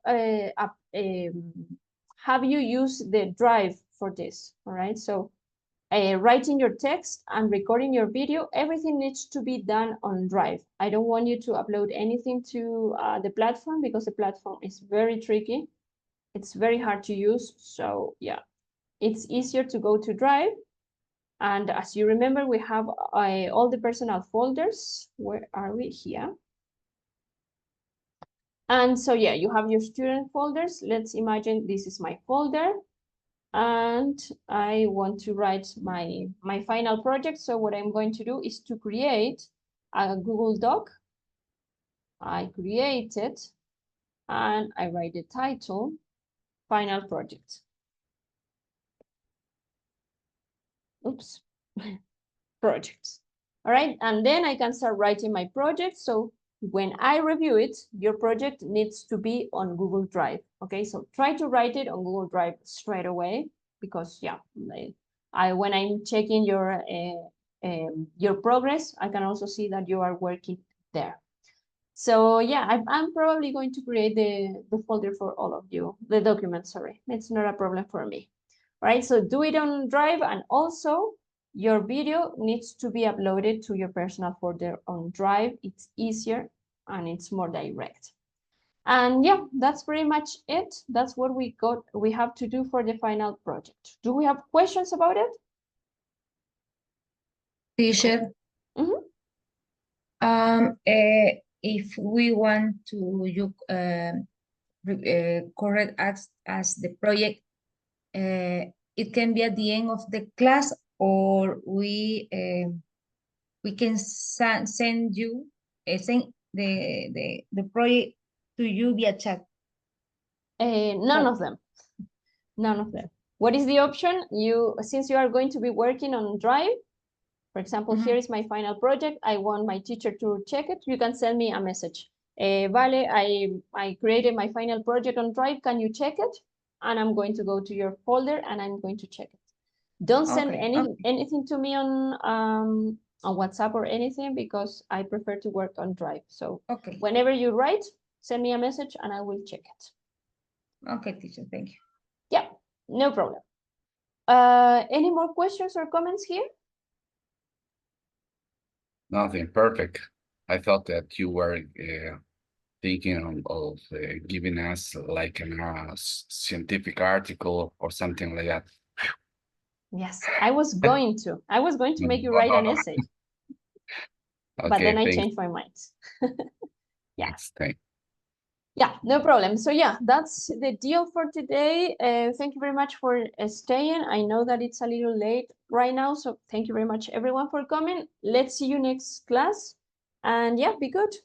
have you use the Drive for this, all right? So writing your text and recording your video, everything needs to be done on Drive. I don't want you to upload anything to the platform, because the platform is very tricky. It's very hard to use. So yeah, it's easier to go to Drive. And as you remember, we have all the personal folders. Where are we? Here. And so yeah, you have your student folders. Let's imagine this is my folder. And I want to write my final project. So what I'm going to do is to create a Google Doc. I create it and I write the title, final project. Oops, projects. All right, and then I can start writing my project. So when I review it, your project needs to be on Google Drive. Okay, so try to write it on Google Drive straight away, because yeah, when I'm checking your progress, I can also see that you are working there. So yeah, I'm probably going to create the folder for all of you, the document, sorry. It's not a problem for me. All right, so do it on Drive, and also your video needs to be uploaded to your personal folder on Drive. It's easier and it's more direct. And yeah, that's pretty much it. That's what we have to do for the final project. Do we have questions about it? Teacher, Mhm. if we want to you correct as the project, it can be at the end of the class, or we can send you send the project to you via chat. None of them. None of them. What is the option? Since you are going to be working on Drive, for example, here is my final project. I want my teacher to check it. You can send me a message. Vale, I created my final project on Drive. Can you check it? And I'm going to go to your folder and I'm going to check it. Don't send anything to me on WhatsApp or anything, because I prefer to work on Drive. So whenever you write, send me a message and I will check it. Okay, teacher, thank you. Yeah, no problem. Any more questions or comments here? Nothing, perfect. I thought that you were thinking of giving us like a scientific article or something like that. Yes, I was going to. I was going to make you write an essay. But then I changed my mind. Yeah. Thanks. Yeah, no problem. So yeah, that's the deal for today. Thank you very much for staying. I know that it's a little late right now, so thank you very much everyone for coming. Let's see you next class. And yeah, be good.